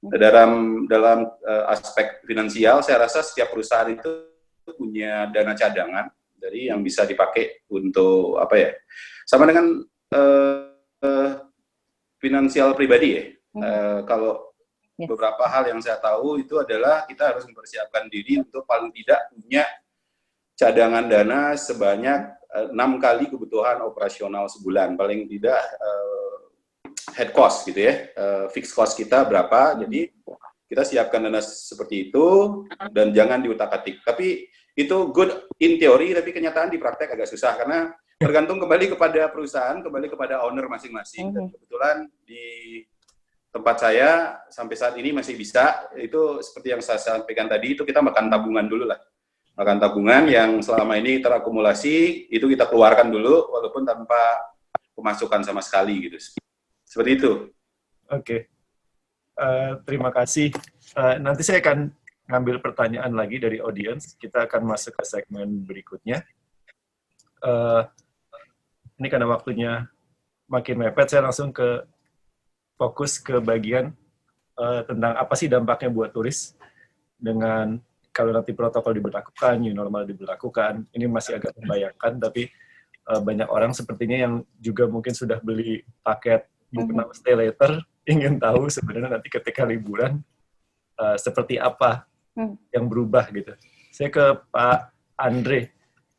Dalam aspek finansial, saya rasa setiap perusahaan itu punya dana cadangan dari yang bisa dipakai untuk apa ya? Sama dengan finansial pribadi ya. Kalau beberapa hal yang saya tahu itu adalah kita harus mempersiapkan diri untuk paling tidak punya cadangan dana sebanyak 6 kali kebutuhan operasional sebulan, paling tidak head cost gitu ya, fixed cost kita berapa, jadi kita siapkan dana seperti itu dan jangan diutak-atik. Tapi itu good in teori, tapi kenyataan di praktek agak susah karena tergantung kembali kepada perusahaan, kembali kepada owner masing-masing. Dan kebetulan di tempat saya sampai saat ini masih bisa, itu seperti yang saya sampaikan tadi, itu kita makan tabungan dulu lah. Makan tabungan yang selama ini terakumulasi, itu kita keluarkan dulu, walaupun tanpa pemasukan sama sekali gitu. Seperti itu. Oke. Terima kasih. Nanti saya akan ngambil pertanyaan lagi dari audiens. Kita akan masuk ke segmen berikutnya. Ini karena waktunya makin mepet, saya langsung fokus ke bagian tentang apa sih dampaknya buat turis dengan kalau nanti protokol diberlakukan, new normal diberlakukan. Ini masih agak membayangkan, tapi banyak orang sepertinya yang juga mungkin sudah beli paket Book Now Stay Later, ingin tahu sebenarnya nanti ketika liburan seperti apa yang berubah gitu. Saya ke Pak Andre.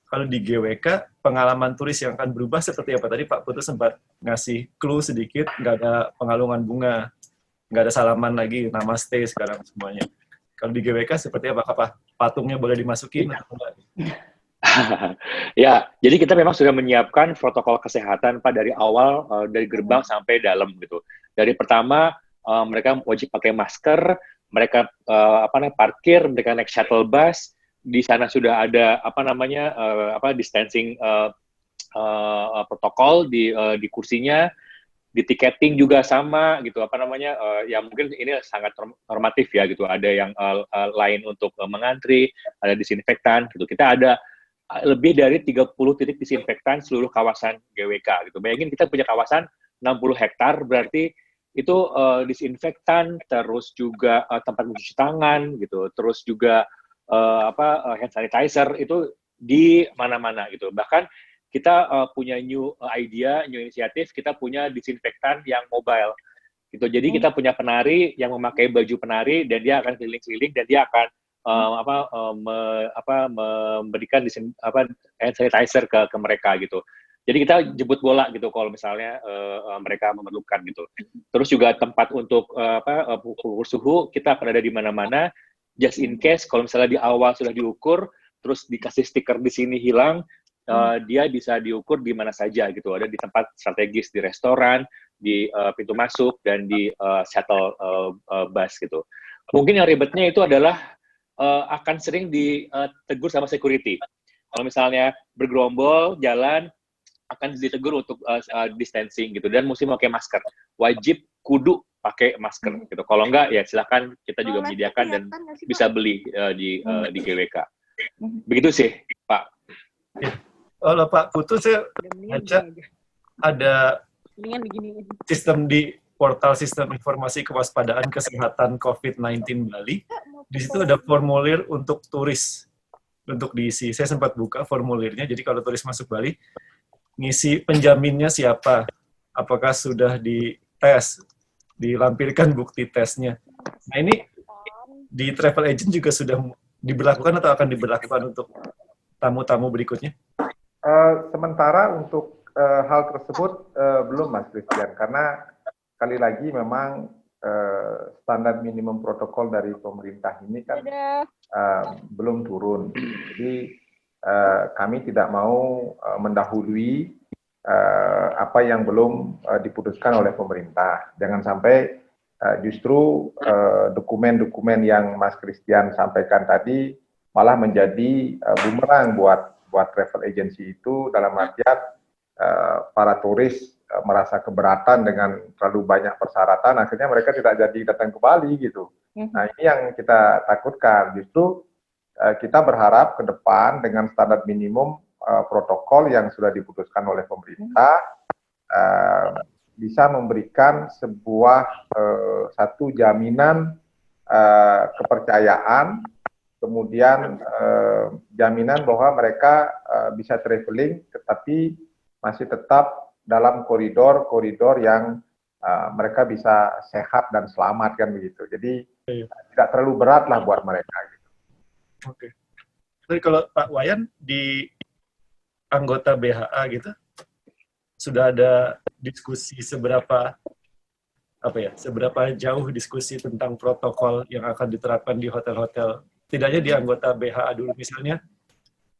Kalau di GWK, pengalaman turis yang akan berubah seperti apa? Tadi Pak Putu sempat ngasih clue sedikit, nggak ada pengalungan bunga, nggak ada salaman lagi, namaste sekarang semuanya. Kalau di GWK seperti apa? Apakah patungnya boleh dimasukin atau enggak? Ya, jadi kita memang sudah menyiapkan protokol kesehatan Pak dari awal, dari gerbang sampai dalam gitu. Dari pertama mereka wajib pakai masker, mereka parkir, mereka naik shuttle bus, di sana sudah ada distancing protokol di kursinya, di tiketing juga sama gitu, ya mungkin ini sangat normatif ya gitu, ada yang lain untuk mengantri, ada disinfektan gitu. Kita ada lebih dari 30 titik disinfektan seluruh kawasan GWK gitu. Bayangin kita punya kawasan 60 hektar, berarti itu disinfektan, terus juga tempat mencuci tangan gitu, terus juga hand sanitizer itu di mana-mana gitu. Bahkan kita punya new idea, new inisiatif, kita punya disinfektan yang mobile gitu. Jadi kita punya penari yang memakai baju penari dan dia akan keliling-keliling dan dia akan memberikan hand sanitizer ke mereka gitu. Jadi kita jemput bola gitu kalau misalnya mereka memerlukan gitu. Terus juga tempat untuk ukur suhu kita akan ada di mana-mana. Just in case kalau misalnya di awal sudah diukur, terus dikasih stiker di sini hilang, dia bisa diukur di mana saja gitu. Ada di tempat strategis, di restoran, di pintu masuk, dan di shuttle bus gitu. Mungkin yang ribetnya itu adalah akan sering ditegur sama security. Kalau misalnya bergerombol, jalan, akan ditegur untuk distancing gitu. Dan mesti pakai masker. Wajib kudu pakai masker gitu. Kalau enggak, ya silakan kita juga menyediakan dan bisa beli di GWK. Begitu sih, Pak. Kalau Pak Putu, saya baca ada sistem di portal sistem informasi kewaspadaan kesehatan COVID-19 Bali. Di situ ada formulir untuk turis untuk diisi. Saya sempat buka formulirnya. Jadi kalau turis masuk Bali, ngisi penjaminnya siapa, apakah sudah dites, dilampirkan bukti tesnya. Nah ini di travel agent juga sudah diberlakukan atau akan diberlakukan untuk tamu-tamu berikutnya? Sementara untuk hal tersebut belum Mas Christian, karena sekali lagi memang standar minimum protokol dari pemerintah ini kan belum turun. Jadi kami tidak mau mendahului apa yang belum diputuskan oleh pemerintah. Jangan sampai justru dokumen-dokumen yang Mas Christian sampaikan tadi malah menjadi bumerang buat travel agency itu, dalam artian para turis merasa keberatan dengan terlalu banyak persyaratan, akhirnya mereka tidak jadi datang ke Bali gitu. Nah ini yang kita takutkan. Justru kita berharap ke depan dengan standar minimum protokol yang sudah diputuskan oleh pemerintah bisa memberikan sebuah satu jaminan kepercayaan, kemudian jaminan bahwa mereka bisa traveling tetapi masih tetap dalam koridor-koridor yang mereka bisa sehat dan selamat kan begitu. Jadi tidak terlalu berat lah buat mereka. Gitu. Oke. Jadi kalau Pak Wayan di anggota BHA gitu sudah ada diskusi seberapa jauh diskusi tentang protokol yang akan diterapkan di hotel-hotel, tidaknya di anggota BHA dulu misalnya,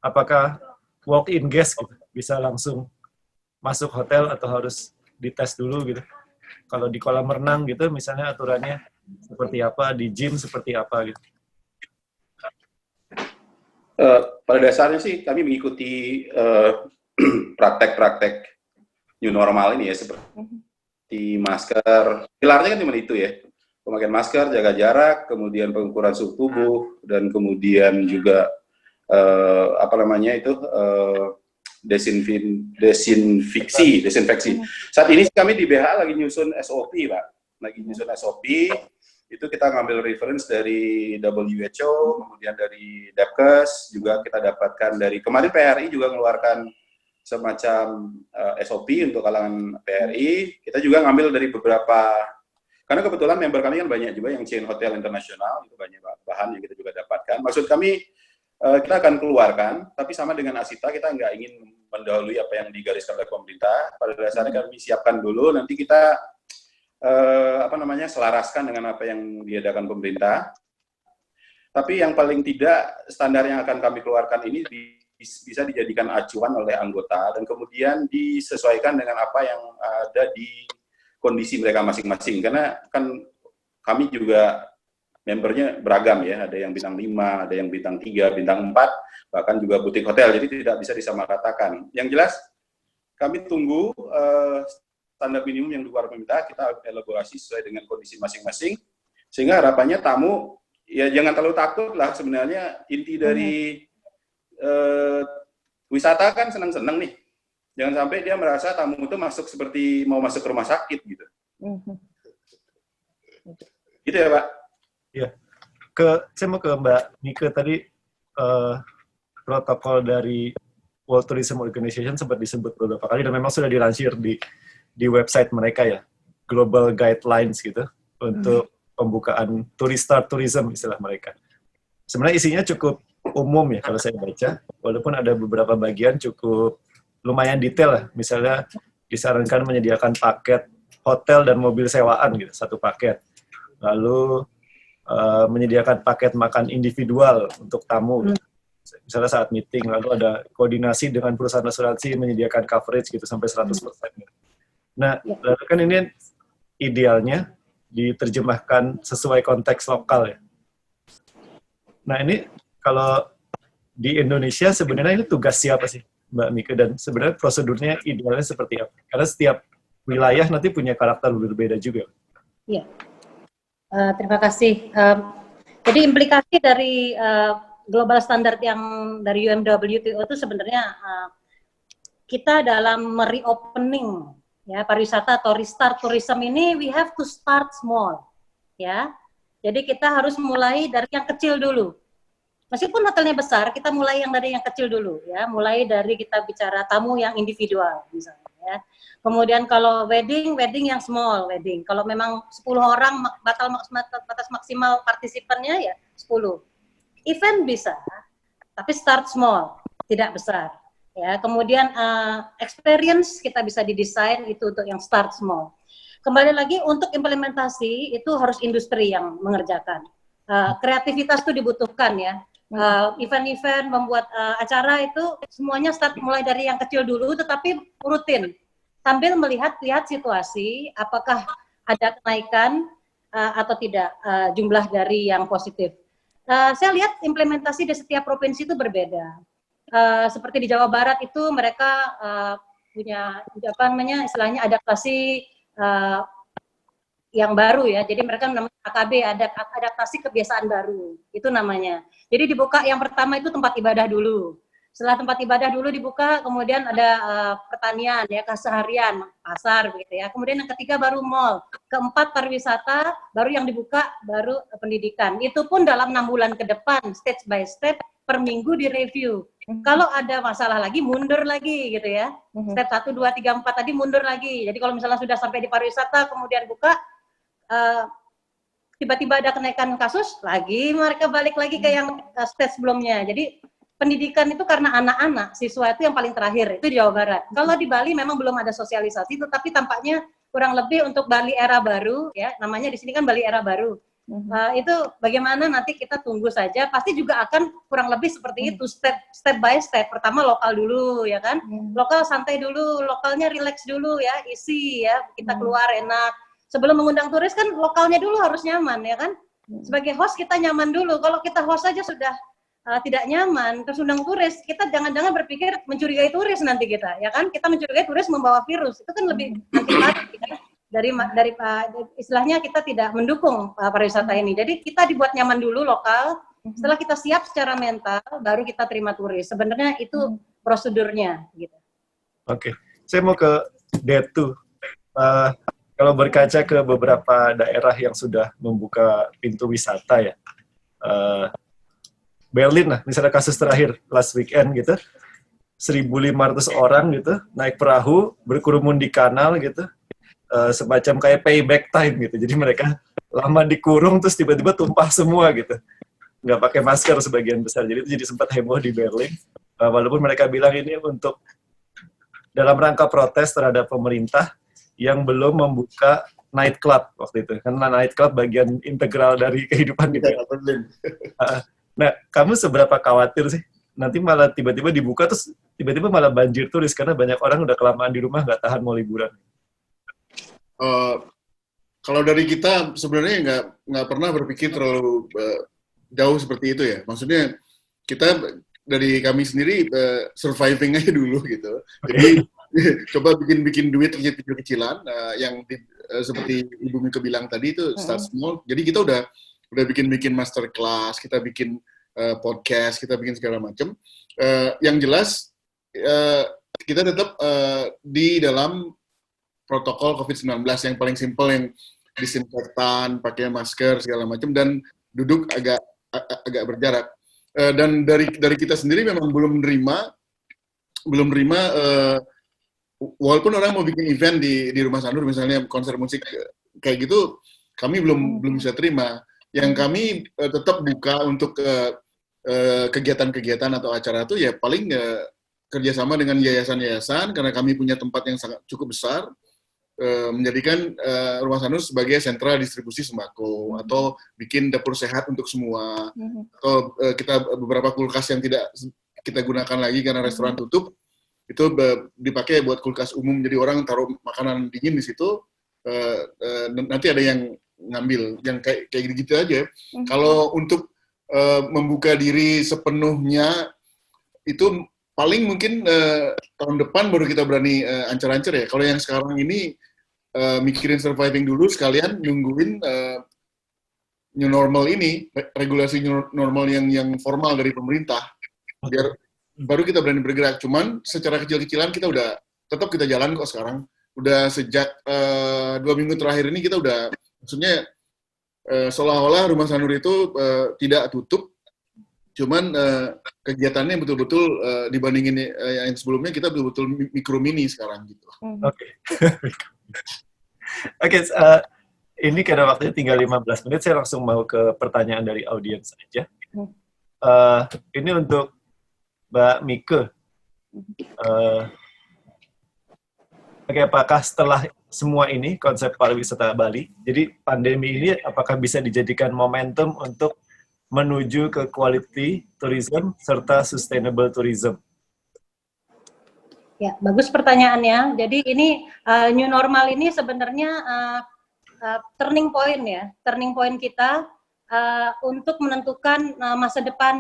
apakah walk-in guest gitu, bisa langsung masuk hotel atau harus dites dulu gitu? Kalau di kolam renang gitu misalnya aturannya seperti apa, di gym seperti apa gitu? Pada dasarnya sih kami mengikuti praktek-praktek new normal ini ya, seperti masker, pilarnya kan cuma itu ya, pemakaian masker, jaga jarak, kemudian pengukuran suhu tubuh, dan kemudian juga desinfeksi. Saat ini kami di BH lagi nyusun SOP, Pak. Itu kita ngambil reference dari WHO, kemudian dari Depkes, juga kita dapatkan dari, kemarin PRI juga mengeluarkan semacam SOP untuk kalangan PRI. Kita juga ngambil dari beberapa, karena kebetulan member kami kan banyak juga yang chain hotel internasional, itu banyak bahan yang kita juga dapatkan. Maksud kami, kita akan keluarkan, tapi sama dengan Asita, kita nggak ingin mendahului apa yang digariskan oleh pemerintah. Pada dasarnya kami siapkan dulu, nanti kita selaraskan dengan apa yang diadakan pemerintah. Tapi yang paling tidak, standar yang akan kami keluarkan ini bisa dijadikan acuan oleh anggota dan kemudian disesuaikan dengan apa yang ada di kondisi mereka masing-masing. Karena kan kami juga membernya beragam ya, ada yang bintang 5, ada yang bintang 3, bintang 4, bahkan juga butik hotel, jadi tidak bisa disamaratakan. Yang jelas, kami tunggu standar minimum yang dikeluarkan pemerintah, kita elaborasi sesuai dengan kondisi masing-masing, sehingga harapannya tamu, ya jangan terlalu takut lah, sebenarnya inti dari wisata kan senang-senang nih, jangan sampai dia merasa tamu itu masuk seperti mau masuk ke rumah sakit gitu. Gitu ya Pak? Ya, saya mau ke Mbak Nike tadi, protokol dari World Tourism Organization sempat disebut beberapa kali dan memang sudah dilansir di website mereka ya, global guidelines gitu untuk pembukaan tourist tourism istilah mereka. Sebenarnya isinya cukup umum ya kalau saya baca, walaupun ada beberapa bagian cukup lumayan detail lah. Misalnya disarankan menyediakan paket hotel dan mobil sewaan gitu, satu paket. Lalu menyediakan paket makan individual untuk tamu. Misalnya saat meeting, lalu ada koordinasi dengan perusahaan asuransi menyediakan coverage gitu sampai 100%. Nah, lalu kan ini idealnya diterjemahkan sesuai konteks lokal ya. Nah ini kalau di Indonesia sebenarnya ini tugas siapa sih Mbak Mika, dan sebenarnya prosedurnya idealnya seperti apa? Karena setiap wilayah nanti punya karakter berbeda juga. Iya, terima kasih. Jadi implikasi dari global standard yang dari UNWTO itu sebenarnya kita dalam reopening ya pariwisata atau restart tourism ini, we have to start small ya. Jadi kita harus mulai dari yang kecil dulu. Meskipun hotelnya besar, kita mulai yang dari yang kecil dulu ya. Mulai dari kita bicara tamu yang individual misalnya ya. Kemudian kalau wedding yang small wedding. Kalau memang 10 orang batas maksimal partisipannya ya 10. Event bisa, tapi start small, tidak besar. Ya, kemudian experience kita bisa didesain itu untuk yang start small. Kembali lagi untuk implementasi itu harus industri yang mengerjakan. Kreativitas itu dibutuhkan ya. Event-event membuat acara itu semuanya start mulai dari yang kecil dulu, tetapi rutin sambil melihat situasi apakah ada kenaikan atau tidak jumlah dari yang positif. Saya lihat implementasi di setiap provinsi itu berbeda. Seperti di Jawa Barat itu mereka punya apa namanya istilahnya adaptasi yang baru ya, jadi mereka namanya AKB, adaptasi kebiasaan baru, itu namanya. Jadi dibuka yang pertama itu tempat ibadah dulu. Setelah tempat ibadah dulu dibuka, kemudian ada pertanian ya, keseharian, pasar gitu ya. Kemudian yang ketiga baru mall, keempat pariwisata, baru yang dibuka baru pendidikan. Itu pun dalam 6 bulan ke depan, stage by step, per minggu direview. Kalau ada masalah lagi, mundur lagi gitu ya. Step 1, 2, 3, 4 tadi mundur lagi. Jadi kalau misalnya sudah sampai di pariwisata, kemudian buka, tiba-tiba ada kenaikan kasus, lagi mereka balik lagi ke yang stage sebelumnya. Jadi pendidikan itu karena anak-anak, siswa itu yang paling terakhir, itu di Jawa Barat. Kalau di Bali memang belum ada sosialisasi, tetapi tampaknya kurang lebih untuk Bali era baru, ya namanya di sini kan Bali era baru. Itu bagaimana nanti kita tunggu saja, pasti juga akan kurang lebih seperti itu, step by step. Pertama lokal dulu, ya kan? Lokal santai dulu, lokalnya relax dulu ya, isi ya, kita keluar enak. Sebelum mengundang turis kan lokalnya dulu harus nyaman, ya kan? Sebagai host kita nyaman dulu. Kalau kita host saja sudah tidak nyaman, terus undang turis, kita jangan-jangan berpikir mencurigai turis nanti kita, ya kan? Kita mencurigai turis membawa virus, itu kan lebih anti ya? dari istilahnya kita tidak mendukung pariwisata ini. Jadi kita dibuat nyaman dulu lokal. Setelah kita siap secara mental, baru kita terima turis. Sebenarnya itu prosedurnya, gitu. Oke, saya mau ke Detu. Kalau berkaca ke beberapa daerah yang sudah membuka pintu wisata ya, Berlin lah, misalnya kasus terakhir last weekend gitu, 1.500 orang gitu naik perahu berkerumun di kanal gitu, semacam kayak payback time gitu. Jadi mereka lama dikurung terus tiba-tiba tumpah semua gitu, nggak pakai masker sebagian besar. Jadi itu jadi sempat heboh di Berlin. Walaupun mereka bilang ini untuk dalam rangka protes terhadap pemerintah yang belum membuka night club waktu itu, karena night club bagian integral dari kehidupan di Berlin. Nah, kamu seberapa khawatir sih nanti malah tiba-tiba dibuka terus tiba-tiba malah banjir turis karena banyak orang udah kelamaan di rumah nggak tahan mau liburan? Kalau dari kita sebenarnya nggak pernah berpikir terlalu jauh seperti itu ya. Maksudnya kita dari kami sendiri surviving aja dulu gitu. Jadi coba bikin duit kecil-kecilan yang seperti Ibu Mika bilang tadi itu start small. Jadi kita udah bikin master class, kita bikin podcast, kita bikin segala macam. Yang jelas kita tetap di dalam protokol COVID-19 yang paling simpel, yang disinfektan, pakai masker segala macam, dan duduk agak berjarak. Dan dari kita sendiri memang belum menerima walaupun orang mau bikin event di Rumah Sanur, misalnya konser musik kayak gitu, kami belum bisa terima. Yang kami tetap buka untuk kegiatan-kegiatan atau acara itu ya paling kerjasama dengan yayasan-yayasan, karena kami punya tempat yang cukup besar, menjadikan Rumah Sanur sebagai sentra distribusi sembako, atau bikin dapur sehat untuk semua, atau kita beberapa kulkas yang tidak kita gunakan lagi karena restoran tutup, itu dipakai buat kulkas umum, jadi orang taruh makanan dingin di situ, nanti ada yang ngambil, yang kayak gitu aja. Kalau untuk membuka diri sepenuhnya itu paling mungkin tahun depan baru kita berani ancar-ancar ya. Kalau yang sekarang ini mikirin surviving dulu, sekalian nungguin new normal ini, regulasi new normal yang formal dari pemerintah, biar baru kita berani bergerak. Cuman secara kecil-kecilan kita udah tetap kita jalan kok sekarang. Udah sejak 2 minggu terakhir ini kita udah, maksudnya seolah-olah Rumah Sanur itu tidak tutup, Cuman kegiatannya betul-betul dibandingin yang sebelumnya kita betul-betul mikro mini sekarang gitu. Oke. Oke, ini karena waktunya tinggal 15 menit, saya langsung mau ke pertanyaan dari audiens saja. Ini untuk Mbak Mike. Oke, apakah setelah semua ini konsep pariwisata Bali, jadi pandemi ini apakah bisa dijadikan momentum untuk menuju ke quality tourism serta sustainable tourism? Ya, bagus pertanyaannya. Jadi ini new normal ini sebenarnya turning point ya, turning point kita untuk menentukan masa depan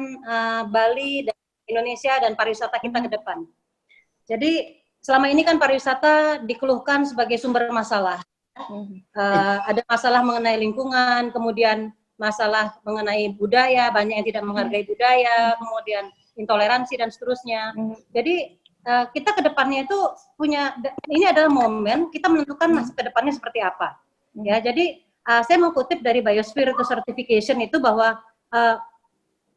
Bali dan Indonesia dan pariwisata kita ke depan. Jadi selama ini kan pariwisata dikeluhkan sebagai sumber masalah. Ada masalah mengenai lingkungan, kemudian masalah mengenai budaya, banyak yang tidak menghargai budaya, kemudian intoleransi dan seterusnya. Jadi kita ke depannya itu punya, ini adalah momen kita menentukan masa ke depannya seperti apa. Ya, jadi saya mau kutip dari Biosphere Certification itu bahwa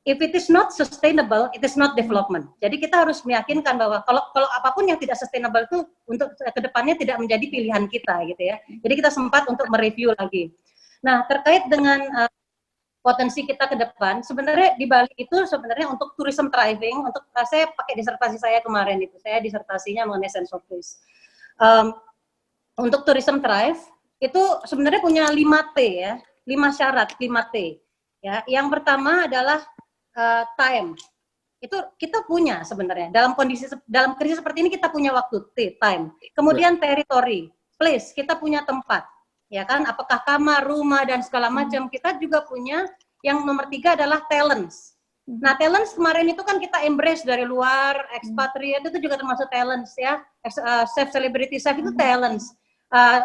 if it is not sustainable, it is not development. Jadi kita harus meyakinkan bahwa kalau apapun yang tidak sustainable itu untuk kedepannya tidak menjadi pilihan kita, gitu ya. Jadi kita sempat untuk mereview lagi. Nah, terkait dengan potensi kita ke depan, sebenarnya di Bali itu sebenarnya untuk tourism thriving, untuk saya pakai disertasi saya kemarin itu, saya disertasinya mengenai sense of place. Untuk tourism thrive itu sebenarnya punya 5T ya, 5 syarat, 5T. Ya, yang pertama adalah time. Itu kita punya sebenarnya dalam krisis seperti ini kita punya waktu, time. Kemudian territory, place, kita punya tempat. Ya kan, apakah kamar, rumah dan segala macam. Kita juga punya yang nomor 3 adalah talents. Nah, talents kemarin itu kan kita embrace dari luar, expatriate itu juga termasuk talents ya. Chef celebrity chef itu talents.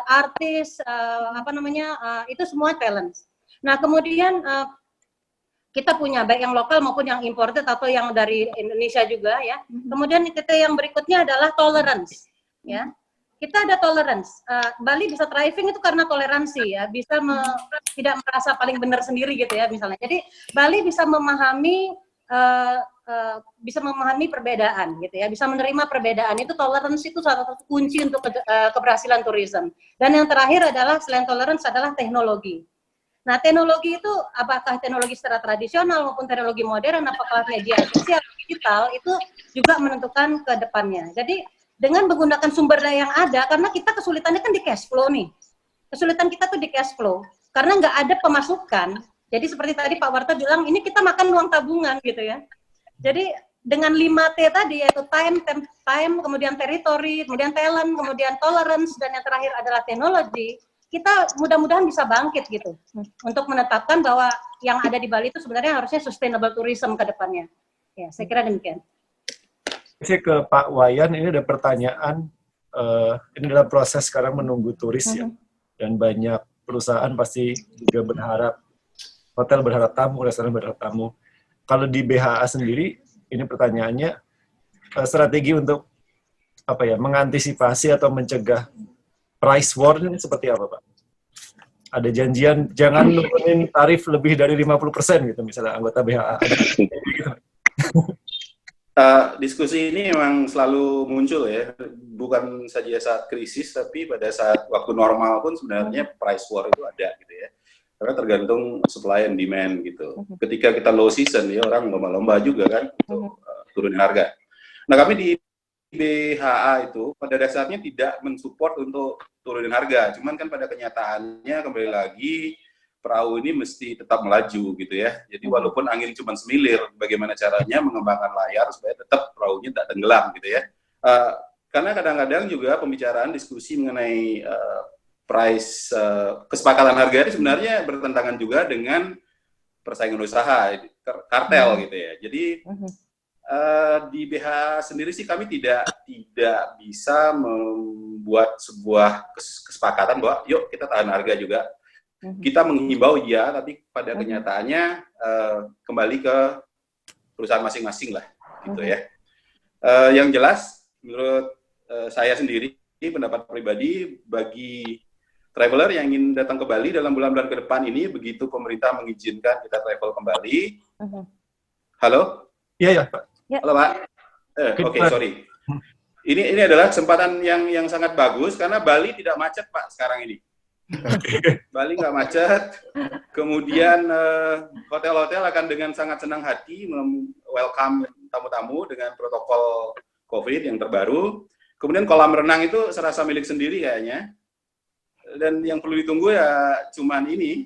Artis itu semua talents. Nah, kemudian kita punya baik yang lokal maupun yang imported atau yang dari Indonesia juga ya. Kemudian titik yang berikutnya adalah tolerance ya. Kita ada tolerance. Bali bisa thriving itu karena toleransi ya, bisa tidak merasa paling benar sendiri gitu ya misalnya. Jadi Bali bisa memahami perbedaan gitu ya, bisa menerima perbedaan. Itu tolerance itu salah satu kunci untuk keberhasilan tourism. Dan yang terakhir adalah selain tolerance adalah teknologi. Nah, teknologi itu apakah teknologi secara tradisional maupun teknologi modern, apakah media sosial, digital, itu juga menentukan ke depannya. Jadi, dengan menggunakan sumber daya yang ada, karena kita kesulitannya kan di cash flow nih. Kesulitan kita tuh di cash flow, karena nggak ada pemasukan. Jadi, seperti tadi Pak Warta bilang, ini kita makan uang tabungan gitu ya. Jadi, dengan 5T tadi, yaitu time, kemudian territory, kemudian talent, kemudian tolerance, dan yang terakhir adalah teknologi, kita mudah-mudahan bisa bangkit gitu untuk menetapkan bahwa yang ada di Bali itu sebenarnya harusnya sustainable tourism ke depannya. Ya, saya kira demikian. Saya ke Pak Wayan, ini ada pertanyaan, ini dalam proses sekarang menunggu turis ya, dan banyak perusahaan pasti juga berharap, hotel berharap tamu, restoran berharap tamu. Kalau di BHA sendiri, ini pertanyaannya, strategi untuk mengantisipasi atau mencegah price war ini seperti apa, Pak? Ada janjian jangan nurunin tarif lebih dari 50% gitu, misalnya anggota BHA. Diskusi ini memang selalu muncul ya, bukan saja saat krisis, tapi pada saat waktu normal pun sebenarnya price war itu ada gitu ya. Karena tergantung supply and demand gitu. Ketika kita low season ya orang lomba-lomba juga kan untuk turunin harga. Nah, kami di BHA itu pada dasarnya tidak mensupport untuk turunin harga, cuman kan pada kenyataannya kembali lagi perahu ini mesti tetap melaju gitu ya. Jadi walaupun angin cuma semilir, bagaimana caranya mengembangkan layar supaya tetap perahunya tidak tenggelam gitu ya. Karena kadang-kadang juga pembicaraan diskusi mengenai price kesepakatan harga ini sebenarnya bertentangan juga dengan persaingan usaha, kartel gitu ya. Jadi di BH sendiri sih kami tidak bisa membuat sebuah kesepakatan bahwa yuk kita tahan harga juga. Kita menghimbau ya, tapi pada kenyataannya kembali ke perusahaan masing-masing lah, gitu ya. Yang jelas menurut saya sendiri, pendapat pribadi bagi traveler yang ingin datang ke Bali dalam bulan-bulan ke depan ini, begitu pemerintah mengizinkan kita travel kembali, Halo? Iya, Pak. Halo, Pak. Oke, sorry. Ini adalah kesempatan yang sangat bagus karena Bali tidak macet, Pak, sekarang ini. Bali nggak macet. Kemudian hotel-hotel akan dengan sangat senang hati welcome tamu-tamu dengan protokol COVID yang terbaru. Kemudian kolam renang itu serasa milik sendiri kayaknya. Dan yang perlu ditunggu ya cuman ini,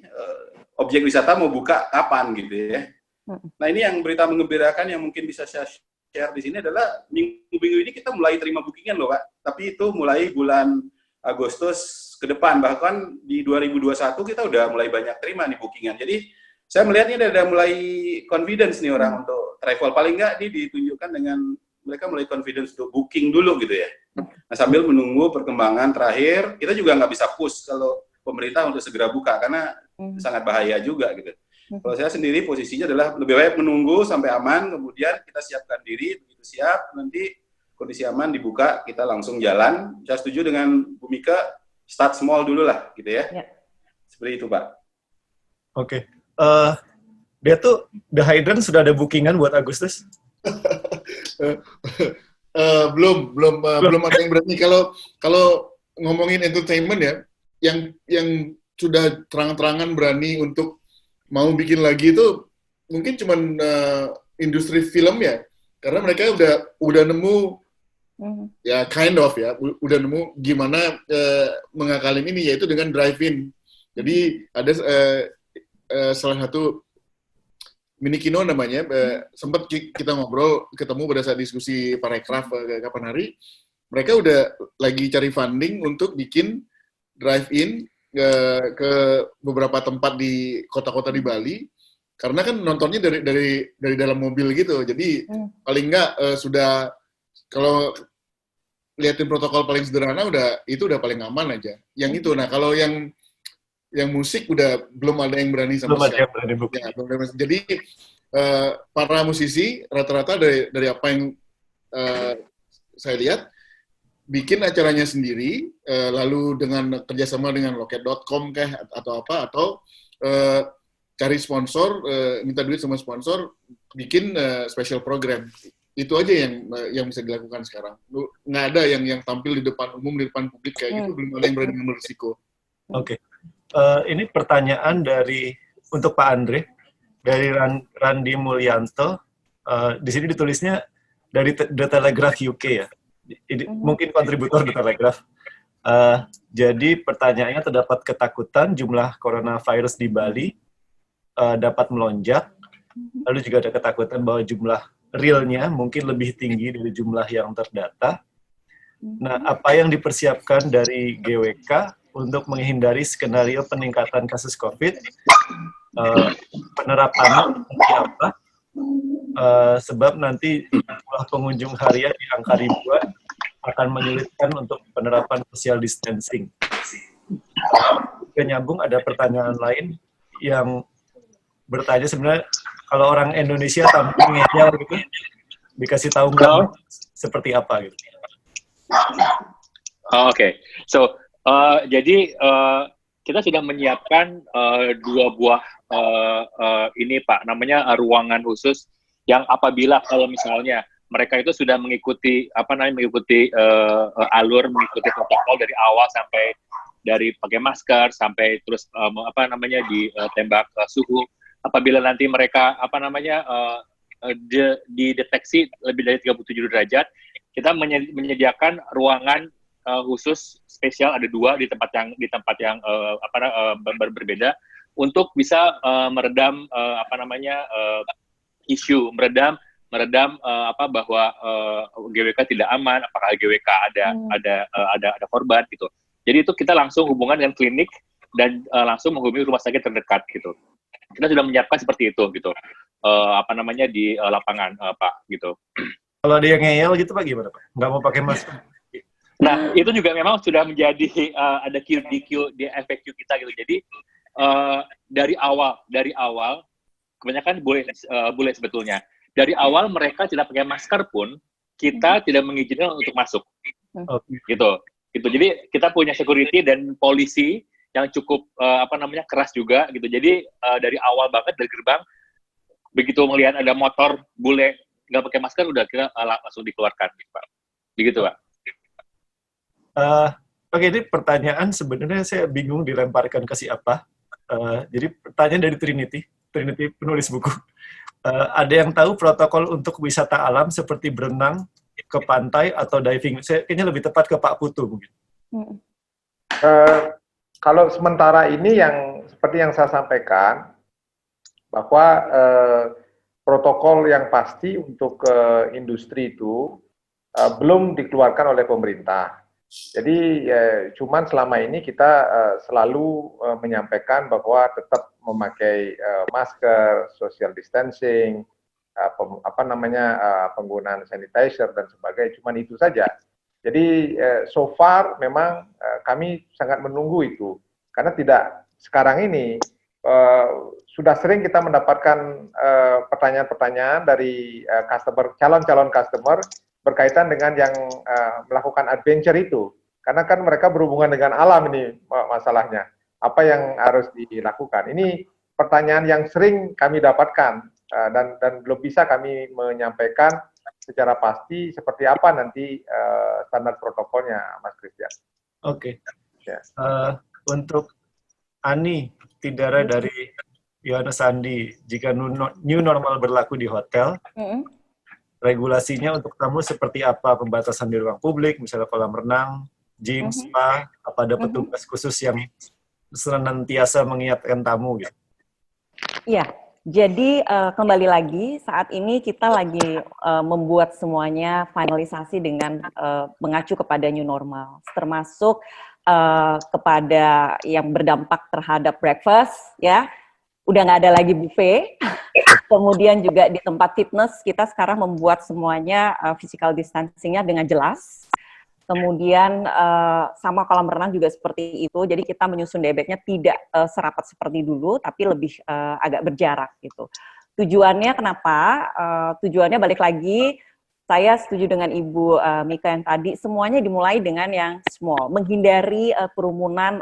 objek wisata mau buka kapan gitu ya. Nah ini yang berita menggembirakan yang mungkin bisa saya share di sini adalah minggu-minggu ini kita mulai terima bookingan loh Pak. Tapi itu mulai bulan Agustus ke depan, bahkan di 2021 kita udah mulai banyak terima nih bookingan. Jadi saya melihatnya ada mulai confidence nih orang untuk travel. Paling nggak ditunjukkan dengan mereka mulai confidence untuk booking dulu gitu ya. Nah sambil menunggu perkembangan terakhir, kita juga nggak bisa push kalau pemerintah untuk segera buka karena sangat bahaya juga gitu. Kalau saya sendiri posisinya adalah lebih baik menunggu sampai aman, kemudian kita siapkan diri, begitu siap nanti kondisi aman dibuka, kita langsung jalan. Saya setuju dengan Bu Mika, start small dulu lah gitu ya. Seperti itu Pak. Oke. Dia tuh The Hydrant sudah ada bookingan buat Agustus? Belum ada yang berani. Kalau ngomongin entertainment ya, yang sudah terang-terangan berani untuk mau bikin lagi itu mungkin cuman industri film ya, karena mereka udah nemu ya kind of ya, udah nemu gimana mengakalin ini, yaitu dengan drive-in. Jadi ada salah satu Mini Kino namanya, sempat kita ngobrol, ketemu pada saat diskusi Parekraf kapan hari, mereka udah lagi cari funding untuk bikin drive-in ke beberapa tempat di kota-kota di Bali, karena kan nontonnya dari dalam mobil gitu, jadi paling nggak sudah, kalau liatin protokol paling sederhana itu udah paling aman aja. Yang itu, nah kalau yang musik udah belum ada yang berani sama sekali. Ya, jadi para musisi rata-rata dari apa yang saya lihat bikin acaranya sendiri, lalu dengan kerjasama dengan loket.com atau cari sponsor, minta duit sama sponsor, bikin special program. Itu aja yang bisa dilakukan sekarang. Nggak ada yang tampil di depan umum, di depan publik kayak gitu, belum ada yang berani ngambil risiko. Oke. Ini pertanyaan untuk Pak Andre dari Randi Mulyanto. Di sini ditulisnya dari The Telegraph UK ya. Mungkin kontributor The Telegraph. Jadi pertanyaannya, terdapat ketakutan jumlah coronavirus di Bali dapat melonjak. Lalu juga ada ketakutan bahwa jumlah realnya mungkin lebih tinggi dari jumlah yang terdata. Nah, apa yang dipersiapkan dari GWK untuk menghindari skenario peningkatan kasus COVID, penerapannya seperti apa, sebab nanti jumlah pengunjung harian di angka ribuan akan menyulitkan untuk penerapan social distancing. Nyambung, ada pertanyaan lain yang bertanya sebenarnya kalau orang Indonesia tampil ngeyel gitu, dikasih tahu nggak seperti apa gitu. Oke. So, jadi kita sudah menyiapkan dua buah ini Pak, namanya ruangan khusus yang apabila kalau misalnya mereka itu sudah mengikuti alur, mengikuti protokol dari awal sampai dari pakai masker sampai terus ditembak suhu. Apabila nanti mereka dideteksi lebih dari 37 derajat, kita menyediakan ruangan khusus spesial, ada dua di tempat yang berbeda untuk bisa meredam isu, meredam bahwa GWK tidak aman, apakah GWK ada korban gitu. Jadi itu kita langsung hubungan dengan klinik dan langsung menghubungi rumah sakit terdekat gitu. Kita sudah menyiapkan seperti itu gitu. Di lapangan Pak gitu. Kalau ada yang ngeyel gitu Pak gimana Pak? Nggak mau pakai masker? Nah, itu juga memang sudah menjadi ada di FAQ kita gitu. Jadi dari awal kebanyakan boleh sebetulnya. Dari awal mereka tidak pakai masker pun kita tidak mengizinkan untuk masuk. Gitu. Jadi kita punya security dan polisi yang cukup keras juga gitu. Jadi dari awal banget dari gerbang begitu melihat ada motor bule nggak pakai masker udah kita langsung dikeluarkan gitu Pak. Begitu Pak. Oke, ini pertanyaan sebenarnya saya bingung dilemparkan ke siapa. Jadi pertanyaan dari Trinity penulis buku. Ada yang tahu protokol untuk wisata alam seperti berenang ke pantai atau diving? Saya kayaknya lebih tepat ke Pak Putu mungkin. Kalau sementara ini yang seperti yang saya sampaikan, bahwa protokol yang pasti untuk industri itu belum dikeluarkan oleh pemerintah. Jadi cuman selama ini kita selalu menyampaikan bahwa tetap memakai masker, social distancing, penggunaan sanitizer dan sebagainya. Cuman itu saja. Jadi so far memang kami sangat menunggu itu karena tidak sekarang ini sudah sering kita mendapatkan pertanyaan-pertanyaan dari calon-calon customer berkaitan dengan yang melakukan adventure itu. Karena kan mereka berhubungan dengan alam ini masalahnya. Apa yang harus dilakukan? Ini pertanyaan yang sering kami dapatkan dan belum bisa kami menyampaikan secara pasti seperti apa nanti standar protokolnya, Mas Christian. Oke. Ya. Untuk Ani Tidara dari Yohanes Sandi, jika new normal berlaku di hotel, regulasinya untuk tamu seperti apa? Pembatasan di ruang publik, misalnya kolam renang, gym, spa, apa ada petugas khusus yang senantiasa mengingatkan tamu gitu? Iya, jadi kembali lagi saat ini kita lagi membuat semuanya finalisasi dengan mengacu kepada new normal, termasuk kepada yang berdampak terhadap breakfast, ya. Udah nggak ada lagi buffet. Kemudian juga di tempat fitness kita sekarang membuat semuanya physical distancing-nya dengan jelas. Kemudian sama kolam renang juga seperti itu. Jadi kita menyusun debeknya tidak serapat seperti dulu, tapi lebih agak berjarak gitu. Tujuannya kenapa? Tujuannya balik lagi, saya setuju dengan Ibu Mika yang tadi, semuanya dimulai dengan yang small, menghindari kerumunan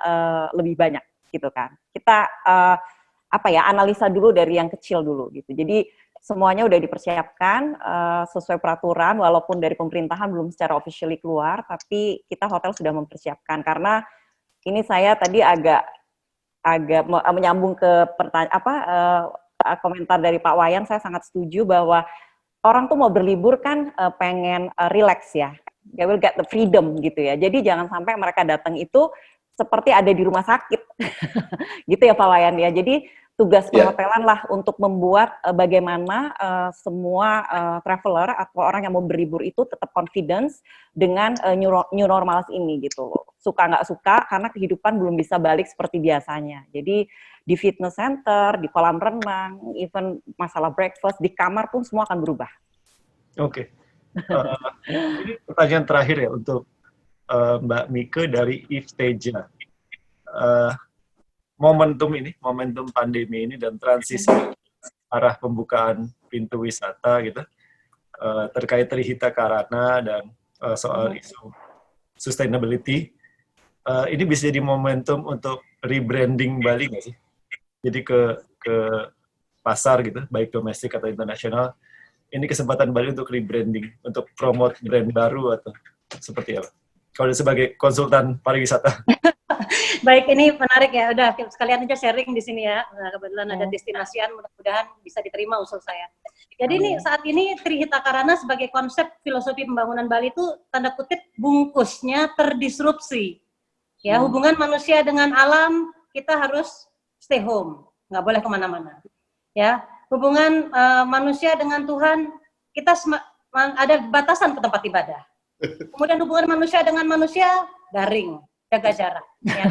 lebih banyak gitu kan. Kita analisa dulu dari yang kecil dulu gitu. Jadi semuanya udah dipersiapkan sesuai peraturan, walaupun dari pemerintahan belum secara officially keluar, tapi kita hotel sudah mempersiapkan. Karena ini saya tadi agak menyambung ke komentar dari Pak Wayan, saya sangat setuju bahwa orang tuh mau berlibur kan pengen relax ya, they will get the freedom gitu ya. Jadi jangan sampai mereka datang itu seperti ada di rumah sakit, gitu ya Pak Wayan ya. Jadi tugas perhotelan lah untuk membuat bagaimana semua traveler atau orang yang mau berlibur itu tetap confidence dengan new normal ini gitu loh. Suka nggak suka karena kehidupan belum bisa balik seperti biasanya. Jadi di fitness center, di kolam renang, even masalah breakfast, di kamar pun semua akan berubah. Oke. Ini pertanyaan terakhir ya untuk Mbak Mika dari If Teja. Momentum pandemi ini dan transisi arah pembukaan pintu wisata gitu, terkait Trihita Karana dan soal isu sustainability, ini bisa jadi momentum untuk rebranding Bali nggak sih? Jadi ke pasar gitu, baik domestik atau internasional, ini kesempatan Bali untuk rebranding, untuk promote brand baru atau seperti apa? Kalau sebagai konsultan pariwisata. Baik, ini menarik ya. Udah sekalian aja sharing di sini ya. Nah, kebetulan ada destinasian, mudah-mudahan bisa diterima usul saya. Jadi ini saat ini Trihita Karana sebagai konsep filosofi pembangunan Bali itu tanda kutip bungkusnya terdisrupsi. Ya, hubungan manusia dengan alam kita harus stay home, nggak boleh kemana-mana. Ya, hubungan manusia dengan Tuhan kita ada batasan ke tempat ibadah. Kemudian hubungan manusia dengan manusia daring, jaga jarak. Ya.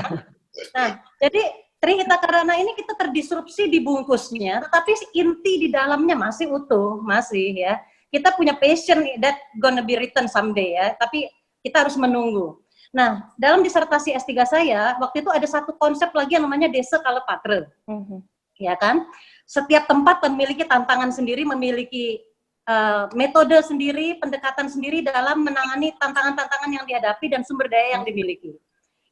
Nah, jadi Trihita Karana ini kita terdisrupsi di bungkusnya, tetapi inti di dalamnya masih utuh, masih ya. Kita punya passion that gonna be written someday ya, tapi kita harus menunggu. Nah, dalam disertasi S3 saya, waktu itu ada satu konsep lagi yang namanya Desa Kalepatre. Ya kan? Setiap tempat memiliki tantangan sendiri, memiliki metode sendiri, pendekatan sendiri dalam menangani tantangan-tantangan yang dihadapi dan sumber daya yang dimiliki.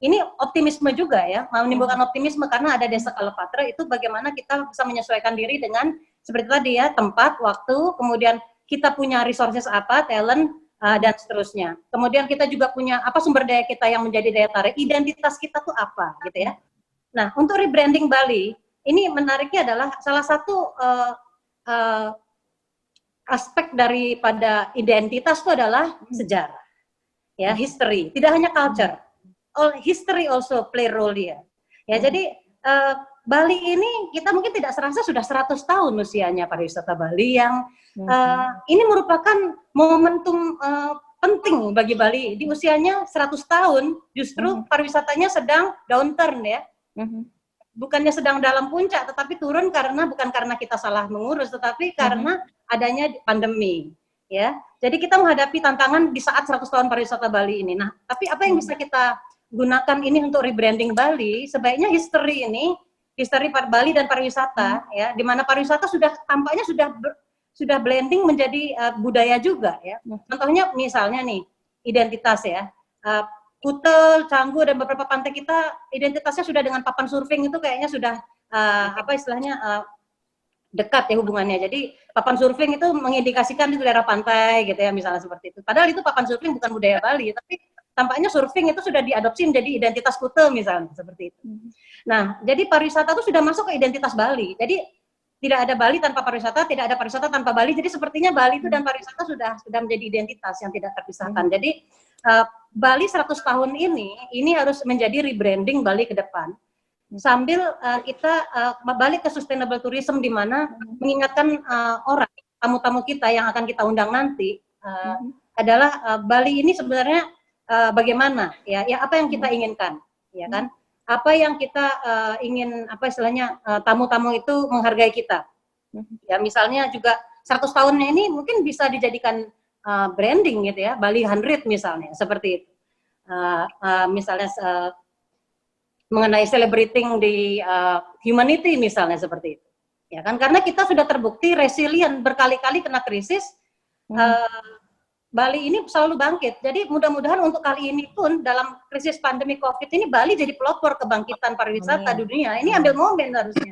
Ini optimisme juga ya, menimbulkan optimisme karena ada Desa Kalepatre itu bagaimana kita bisa menyesuaikan diri dengan seperti tadi ya, tempat, waktu, kemudian kita punya resources apa, talent, dan seterusnya. Kemudian kita juga punya apa sumber daya kita yang menjadi daya tarik, identitas kita tuh apa, gitu ya. Nah, untuk rebranding Bali, ini menariknya adalah salah satu aspek daripada identitas itu adalah sejarah, ya, history. Tidak hanya culture, history also play role ya. Ya, jadi Bali ini kita mungkin tidak serasa sudah 100 tahun usianya pariwisata Bali yang ini merupakan momentum penting bagi Bali. Di usianya 100 tahun justru pariwisatanya sedang downturn ya. Bukannya sedang dalam puncak, tetapi turun bukan karena kita salah mengurus, tetapi karena adanya pandemi, ya. Jadi kita menghadapi tantangan di saat 100 tahun pariwisata Bali ini. Nah, tapi apa yang bisa kita gunakan ini untuk rebranding Bali? Sebaiknya history Bali dan pariwisata, ya, di mana pariwisata tampaknya sudah blending menjadi budaya juga, ya. Contohnya misalnya nih identitas ya. Kuta, Canggu, dan beberapa pantai kita identitasnya sudah dengan papan surfing itu kayaknya sudah dekat ya hubungannya. Jadi papan surfing itu mengindikasikan di daerah pantai gitu ya, misalnya seperti itu. Padahal itu papan surfing bukan budaya Bali, tapi tampaknya surfing itu sudah diadopsi menjadi identitas Kuta misalnya seperti itu. Nah, jadi pariwisata itu sudah masuk ke identitas Bali. Jadi tidak ada Bali tanpa pariwisata, tidak ada pariwisata tanpa Bali. Jadi sepertinya Bali itu dan pariwisata sudah menjadi identitas yang tidak terpisahkan. Jadi Bali 100 tahun ini harus menjadi rebranding Bali ke depan. Sambil kita balik ke sustainable tourism di mana mengingatkan orang, tamu-tamu kita yang akan kita undang nanti adalah Bali ini sebenarnya bagaimana ya apa yang kita inginkan, ya kan? Apa yang kita ingin tamu-tamu itu menghargai kita. Ya misalnya juga 100 tahunnya ini mungkin bisa dijadikan branding gitu ya, Bali 100 misalnya, seperti itu. Misalnya mengenai celebrating di humanity misalnya seperti itu. Ya kan, karena kita sudah terbukti resilient berkali-kali kena krisis, Bali ini selalu bangkit. Jadi mudah-mudahan untuk kali ini pun dalam krisis pandemi COVID ini Bali jadi pelopor kebangkitan pariwisata dunia. Ini ambil momen harusnya.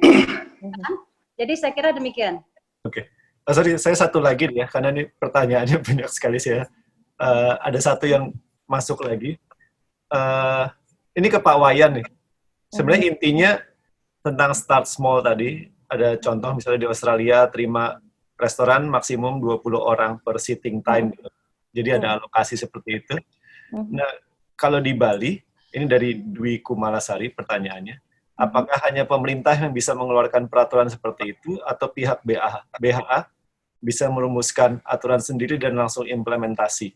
Ya kan? Jadi saya kira demikian. Oke. Sorry, saya satu lagi ya, karena ini pertanyaannya banyak sekali saya. Ada satu yang masuk lagi. Ini ke Pak Wayan nih. Sebenarnya intinya tentang start small tadi, ada contoh misalnya di Australia terima restoran maksimum 20 orang per sitting time. Jadi ada alokasi seperti itu. Nah, kalau di Bali, ini dari Dwi Kumalasari pertanyaannya, apakah hanya pemerintah yang bisa mengeluarkan peraturan seperti itu atau pihak BHA bisa merumuskan aturan sendiri dan langsung implementasi?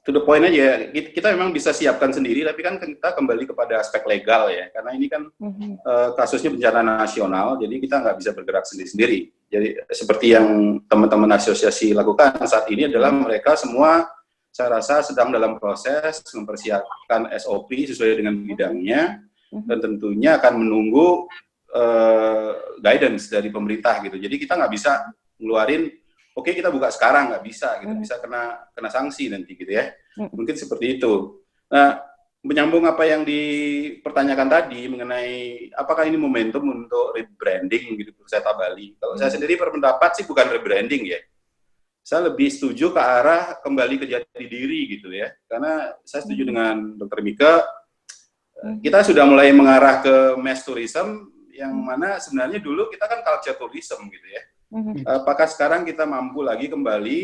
To the point aja, kita memang bisa siapkan sendiri, tapi kan kita kembali kepada aspek legal ya, karena ini kan kasusnya bencana nasional, jadi kita nggak bisa bergerak sendiri-sendiri. Jadi seperti yang teman-teman asosiasi lakukan saat ini adalah mereka semua, saya rasa sedang dalam proses mempersiapkan SOP sesuai dengan bidangnya, dan tentunya akan menunggu guidance dari pemerintah gitu. Jadi kita nggak bisa ngeluarin, oke, kita buka sekarang, nggak bisa gitu, bisa kena sanksi nanti gitu ya. Mungkin seperti itu. Nah, menyambung apa yang dipertanyakan tadi mengenai apakah ini momentum untuk rebranding gitu wisata Bali. Kalau saya sendiri berpendapat sih bukan rebranding ya. Saya lebih setuju ke arah kembali ke jati diri gitu ya. Karena saya setuju dengan Dr. Mika, kita sudah mulai mengarah ke mass tourism yang mana sebenarnya dulu kita kan culture tourism gitu ya. Apakah sekarang kita mampu lagi kembali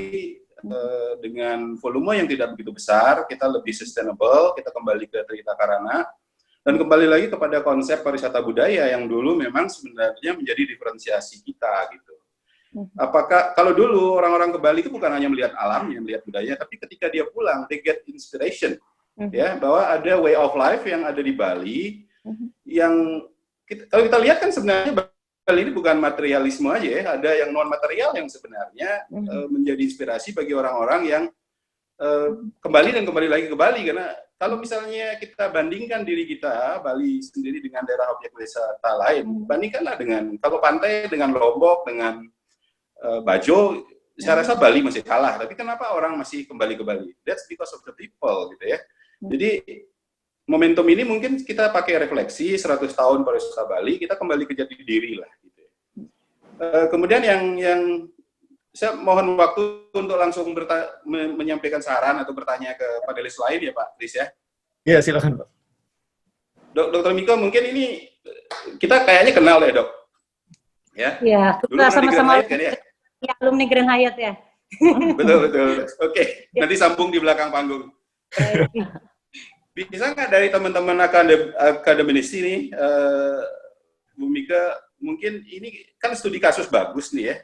dengan volume yang tidak begitu besar, kita lebih sustainable, kita kembali ke Trita Karana, dan kembali lagi kepada konsep pariwisata budaya yang dulu memang sebenarnya menjadi diferensiasi kita gitu. Apakah kalau dulu orang-orang ke Bali itu bukan hanya melihat alamnya, melihat budaya, tapi ketika dia pulang, they get inspiration, ya, bahwa ada way of life yang ada di Bali, yang kalau kita lihat kan sebenarnya Bali ini bukan materialisme aja ya, ada yang non material yang sebenarnya menjadi inspirasi bagi orang-orang yang kembali dan kembali lagi ke Bali. Karena kalau misalnya kita bandingkan diri kita Bali sendiri dengan daerah objek wisata lain, bandingkanlah dengan kalau pantai dengan Lombok, dengan Bajo, saya rasa Bali masih kalah. Tapi kenapa orang masih kembali ke Bali? That's because of the people gitu ya. Jadi momentum ini mungkin kita pakai refleksi 100 tahun pariwisata Bali, kita kembali ke jati diri lah. Gitu. Kemudian yang saya mohon waktu untuk langsung menyampaikan saran atau bertanya ke panelis lain ya Pak Kris ya. Iya, silakan Pak. Dr. Miko, mungkin ini kita kayaknya kenal ya dok? Ya. Iya, Dulu pernah di Grand Hyatt kan ya? Ya, alumni Grand Hyatt ya. Betul. Oke, nanti sambung di belakang panggung. Bisa nggak dari teman-teman akademis ini, Bu Mika, mungkin ini kan studi kasus bagus nih ya.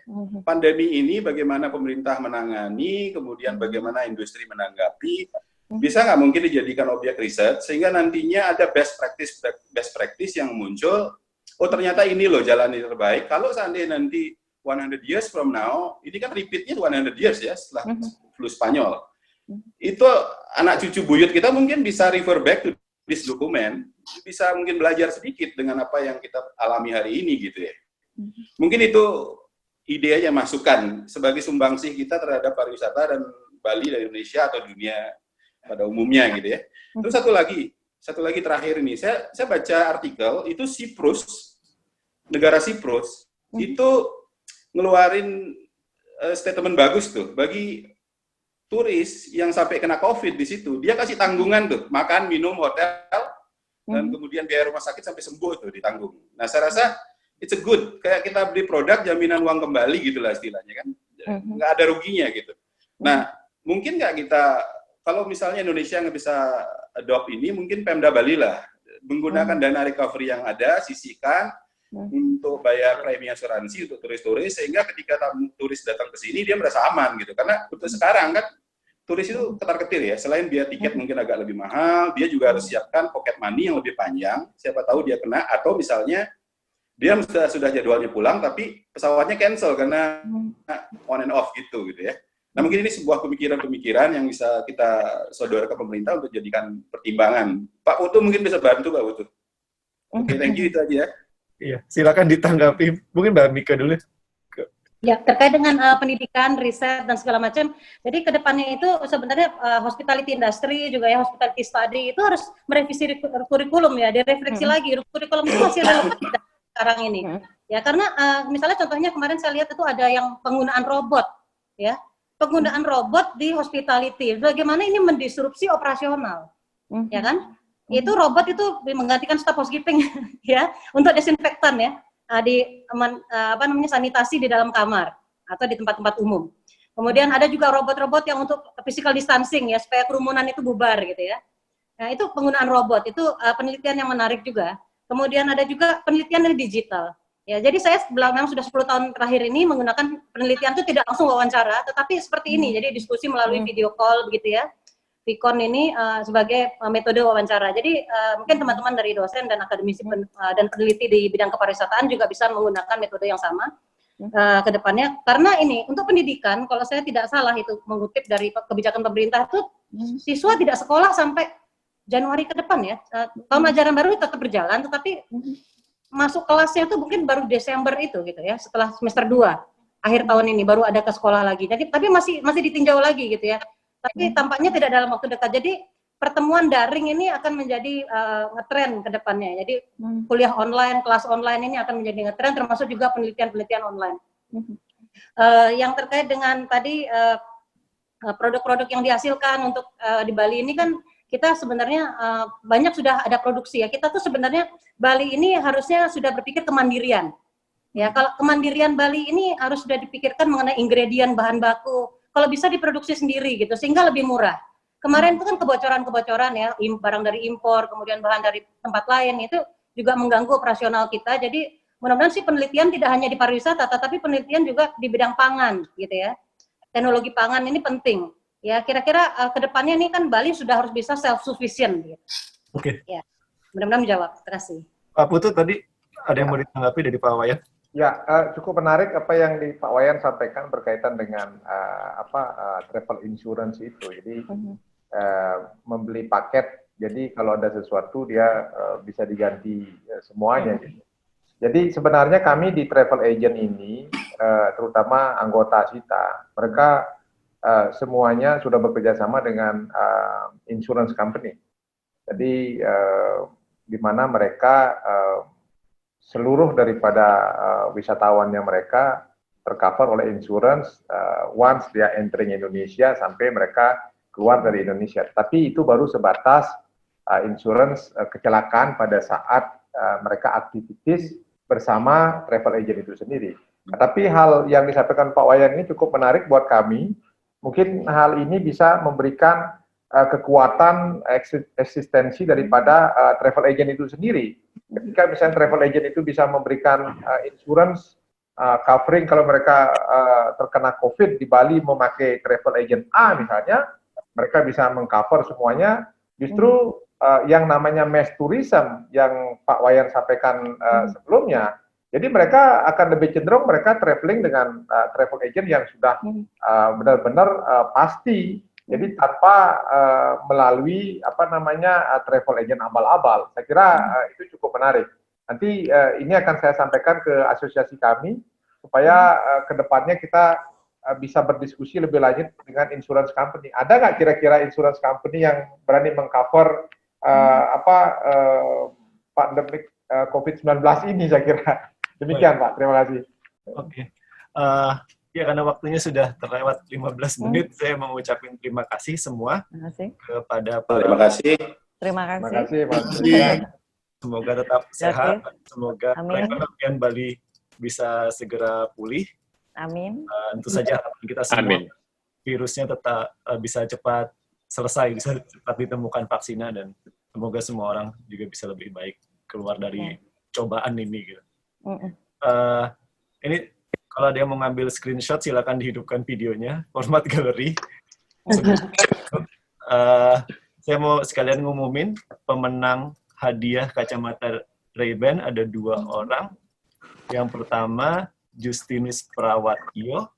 Pandemi ini bagaimana pemerintah menangani, kemudian bagaimana industri menanggapi. Bisa nggak mungkin dijadikan objek riset sehingga nantinya ada best practice yang muncul. Oh ternyata ini loh jalan yang terbaik. Kalau seandainya nanti 100 years from now, ini kan repeatnya 100 years ya setelah flu Spanyol. Itu anak cucu buyut kita mungkin bisa refer back to this document, bisa mungkin belajar sedikit dengan apa yang kita alami hari ini gitu ya. Mungkin itu ide aja, masukan sebagai sumbangsih kita terhadap pariwisata dan Bali dan Indonesia atau dunia pada umumnya gitu ya. Terus satu lagi terakhir ini, saya baca artikel itu Siprus, negara Siprus itu ngeluarin statement bagus tuh bagi turis yang sampai kena COVID di situ, dia kasih tanggungan tuh, makan, minum, hotel, dan kemudian biaya rumah sakit sampai sembuh tuh ditanggung. Nah, saya rasa it's a good, kayak kita beli produk jaminan uang kembali gitulah istilahnya kan, nggak ada ruginya gitu. Nah, mungkin nggak kita, kalau misalnya Indonesia nggak bisa adopt ini, mungkin Pemda Bali lah, menggunakan dana recovery yang ada, sisihkan, untuk bayar premi asuransi untuk turis-turis, sehingga ketika turis datang ke sini dia merasa aman gitu. Karena untuk sekarang kan turis itu ketar-ketir ya, selain biaya tiket mungkin agak lebih mahal, dia juga harus siapkan pocket money yang lebih panjang, siapa tahu dia kena, atau misalnya dia sudah jadwalnya pulang tapi pesawatnya cancel karena on and off gitu ya. Nah mungkin ini sebuah pemikiran-pemikiran yang bisa kita sodorkan ke pemerintah untuk jadikan pertimbangan. Pak Putu mungkin bisa bantu Pak Putu. Oke, thank you, itu aja ya. Iya, silakan ditanggapi. Mungkin Mbak Mika dulu. Ya, terkait dengan pendidikan, riset, dan segala macam. Jadi ke depannya itu sebenarnya hospitality industry, juga ya hospitality study, itu harus merevisi kurikulum ya, direfleksi lagi. Kurikulum itu masih relevan sekarang ini. Ya, karena misalnya contohnya kemarin saya lihat itu ada yang penggunaan robot, ya. Penggunaan robot di hospitality. Bagaimana ini mendisrupsi operasional, ya kan? Itu robot itu menggantikan staf housekeeping ya untuk desinfektan ya di sanitasi di dalam kamar atau di tempat-tempat umum. Kemudian ada juga robot-robot yang untuk physical distancing ya supaya kerumunan itu bubar gitu ya. Nah, itu penggunaan robot, itu penelitian yang menarik juga. Kemudian ada juga penelitian dari digital. Ya, jadi saya memang sudah 10 tahun terakhir ini menggunakan penelitian itu tidak langsung wawancara, tetapi seperti ini. Jadi diskusi melalui video call begitu ya. Vicon ini sebagai metode wawancara. Jadi mungkin teman-teman dari dosen dan akademisi dan peneliti di bidang kepariwisataan juga bisa menggunakan metode yang sama ke depannya. Karena ini untuk pendidikan, kalau saya tidak salah itu mengutip dari kebijakan pemerintah itu siswa tidak sekolah sampai Januari ke depan ya. Tahun ajaran baru tetap berjalan, tetapi masuk kelasnya itu mungkin baru Desember itu gitu ya, setelah semester 2 akhir tahun ini baru ada ke sekolah lagi. Jadi tapi masih ditinjau lagi gitu ya. Tapi tampaknya tidak dalam waktu dekat. Jadi pertemuan daring ini akan menjadi ngetren ke depannya. Jadi kuliah online, kelas online ini akan menjadi ngetren, termasuk juga penelitian-penelitian online. Yang terkait dengan tadi produk-produk yang dihasilkan untuk di Bali ini kan kita sebenarnya banyak sudah ada produksi ya. Kita tuh sebenarnya Bali ini harusnya sudah berpikir kemandirian. Ya, kalau kemandirian Bali ini harus sudah dipikirkan mengenai ingredient, bahan baku. Kalau bisa diproduksi sendiri gitu, sehingga lebih murah. Kemarin itu kan kebocoran-kebocoran ya, barang dari impor, kemudian bahan dari tempat lain, itu juga mengganggu operasional kita. Jadi mudah-mudahan sih penelitian tidak hanya di pariwisata, tetapi penelitian juga di bidang pangan gitu ya. Teknologi pangan ini penting. Ya, kira-kira ke depannya ini kan Bali sudah harus bisa self-sufficient gitu. Oke. Ya, mudah-mudahan menjawab. Terima kasih. Pak Putu tadi ada yang mau ditanggapi dari Pak Wayan? Ya, cukup menarik apa yang Pak Wayan sampaikan berkaitan dengan travel insurance itu. Jadi membeli paket, jadi kalau ada sesuatu dia bisa diganti semuanya. Gitu. Jadi sebenarnya kami di travel agent ini, terutama anggota kita, mereka semuanya sudah bekerja sama dengan insurance company. Jadi di mana mereka seluruh daripada wisatawannya mereka tercover oleh insurance once dia entering Indonesia sampai mereka keluar dari Indonesia. Tapi itu baru sebatas insurance kecelakaan pada saat mereka aktivitas bersama travel agent itu sendiri. Nah, tapi hal yang disampaikan Pak Wayan ini cukup menarik buat kami. Mungkin hal ini bisa memberikan kekuatan eksistensi daripada travel agent itu sendiri. Ketika misalnya travel agent itu bisa memberikan insurance covering kalau mereka terkena COVID di Bali memakai travel agent A misalnya, mereka bisa mengcover semuanya. Justru yang namanya mass tourism yang Pak Wayan sampaikan sebelumnya, jadi mereka akan lebih cenderung mereka traveling dengan travel agent yang sudah benar-benar pasti. Jadi tanpa melalui travel agent abal-abal. Saya kira itu cukup menarik. Nanti ini akan saya sampaikan ke asosiasi kami supaya ke depannya kita bisa berdiskusi lebih lanjut dengan insurance company. Ada nggak kira-kira insurance company yang berani mengcover pandemik COVID-19 ini, saya kira. Demikian Pak, terima kasih. Oke. Ya, karena waktunya sudah terlewat 15 menit, saya mau ucapin terima kasih semua kepada Terima kasih. Terima Terima kasih. kasih Pak. Semoga tetap sehat. Semoga perekonomian Bali bisa segera pulih. Amin. Tentu saja harapan kita semua virusnya tetap bisa cepat selesai, bisa cepat ditemukan vaksinnya, dan semoga semua orang juga bisa lebih baik keluar dari cobaan ini. Gitu. Ini kalau ada yang mau ngambil screenshot, silakan dihidupkan videonya, format galeri. Saya mau sekalian ngumumin pemenang hadiah kacamata Ray-Ban ada 2 orang. Yang pertama Justinus Prawatyo,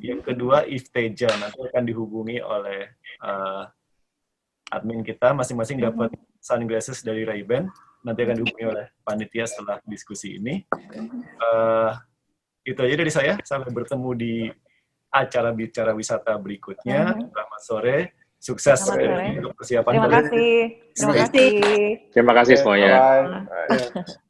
yang kedua Ifteja. Nanti akan dihubungi oleh admin kita, masing-masing dapat sunglasses dari Ray-Ban. Nanti akan dihubungi oleh panitia setelah diskusi ini. Itu aja dari saya. Sampai bertemu di acara bicara wisata berikutnya. Selamat sore. Sukses untuk persiapan. Terima kasih. Terima kasih Terima kasih semuanya. Bye.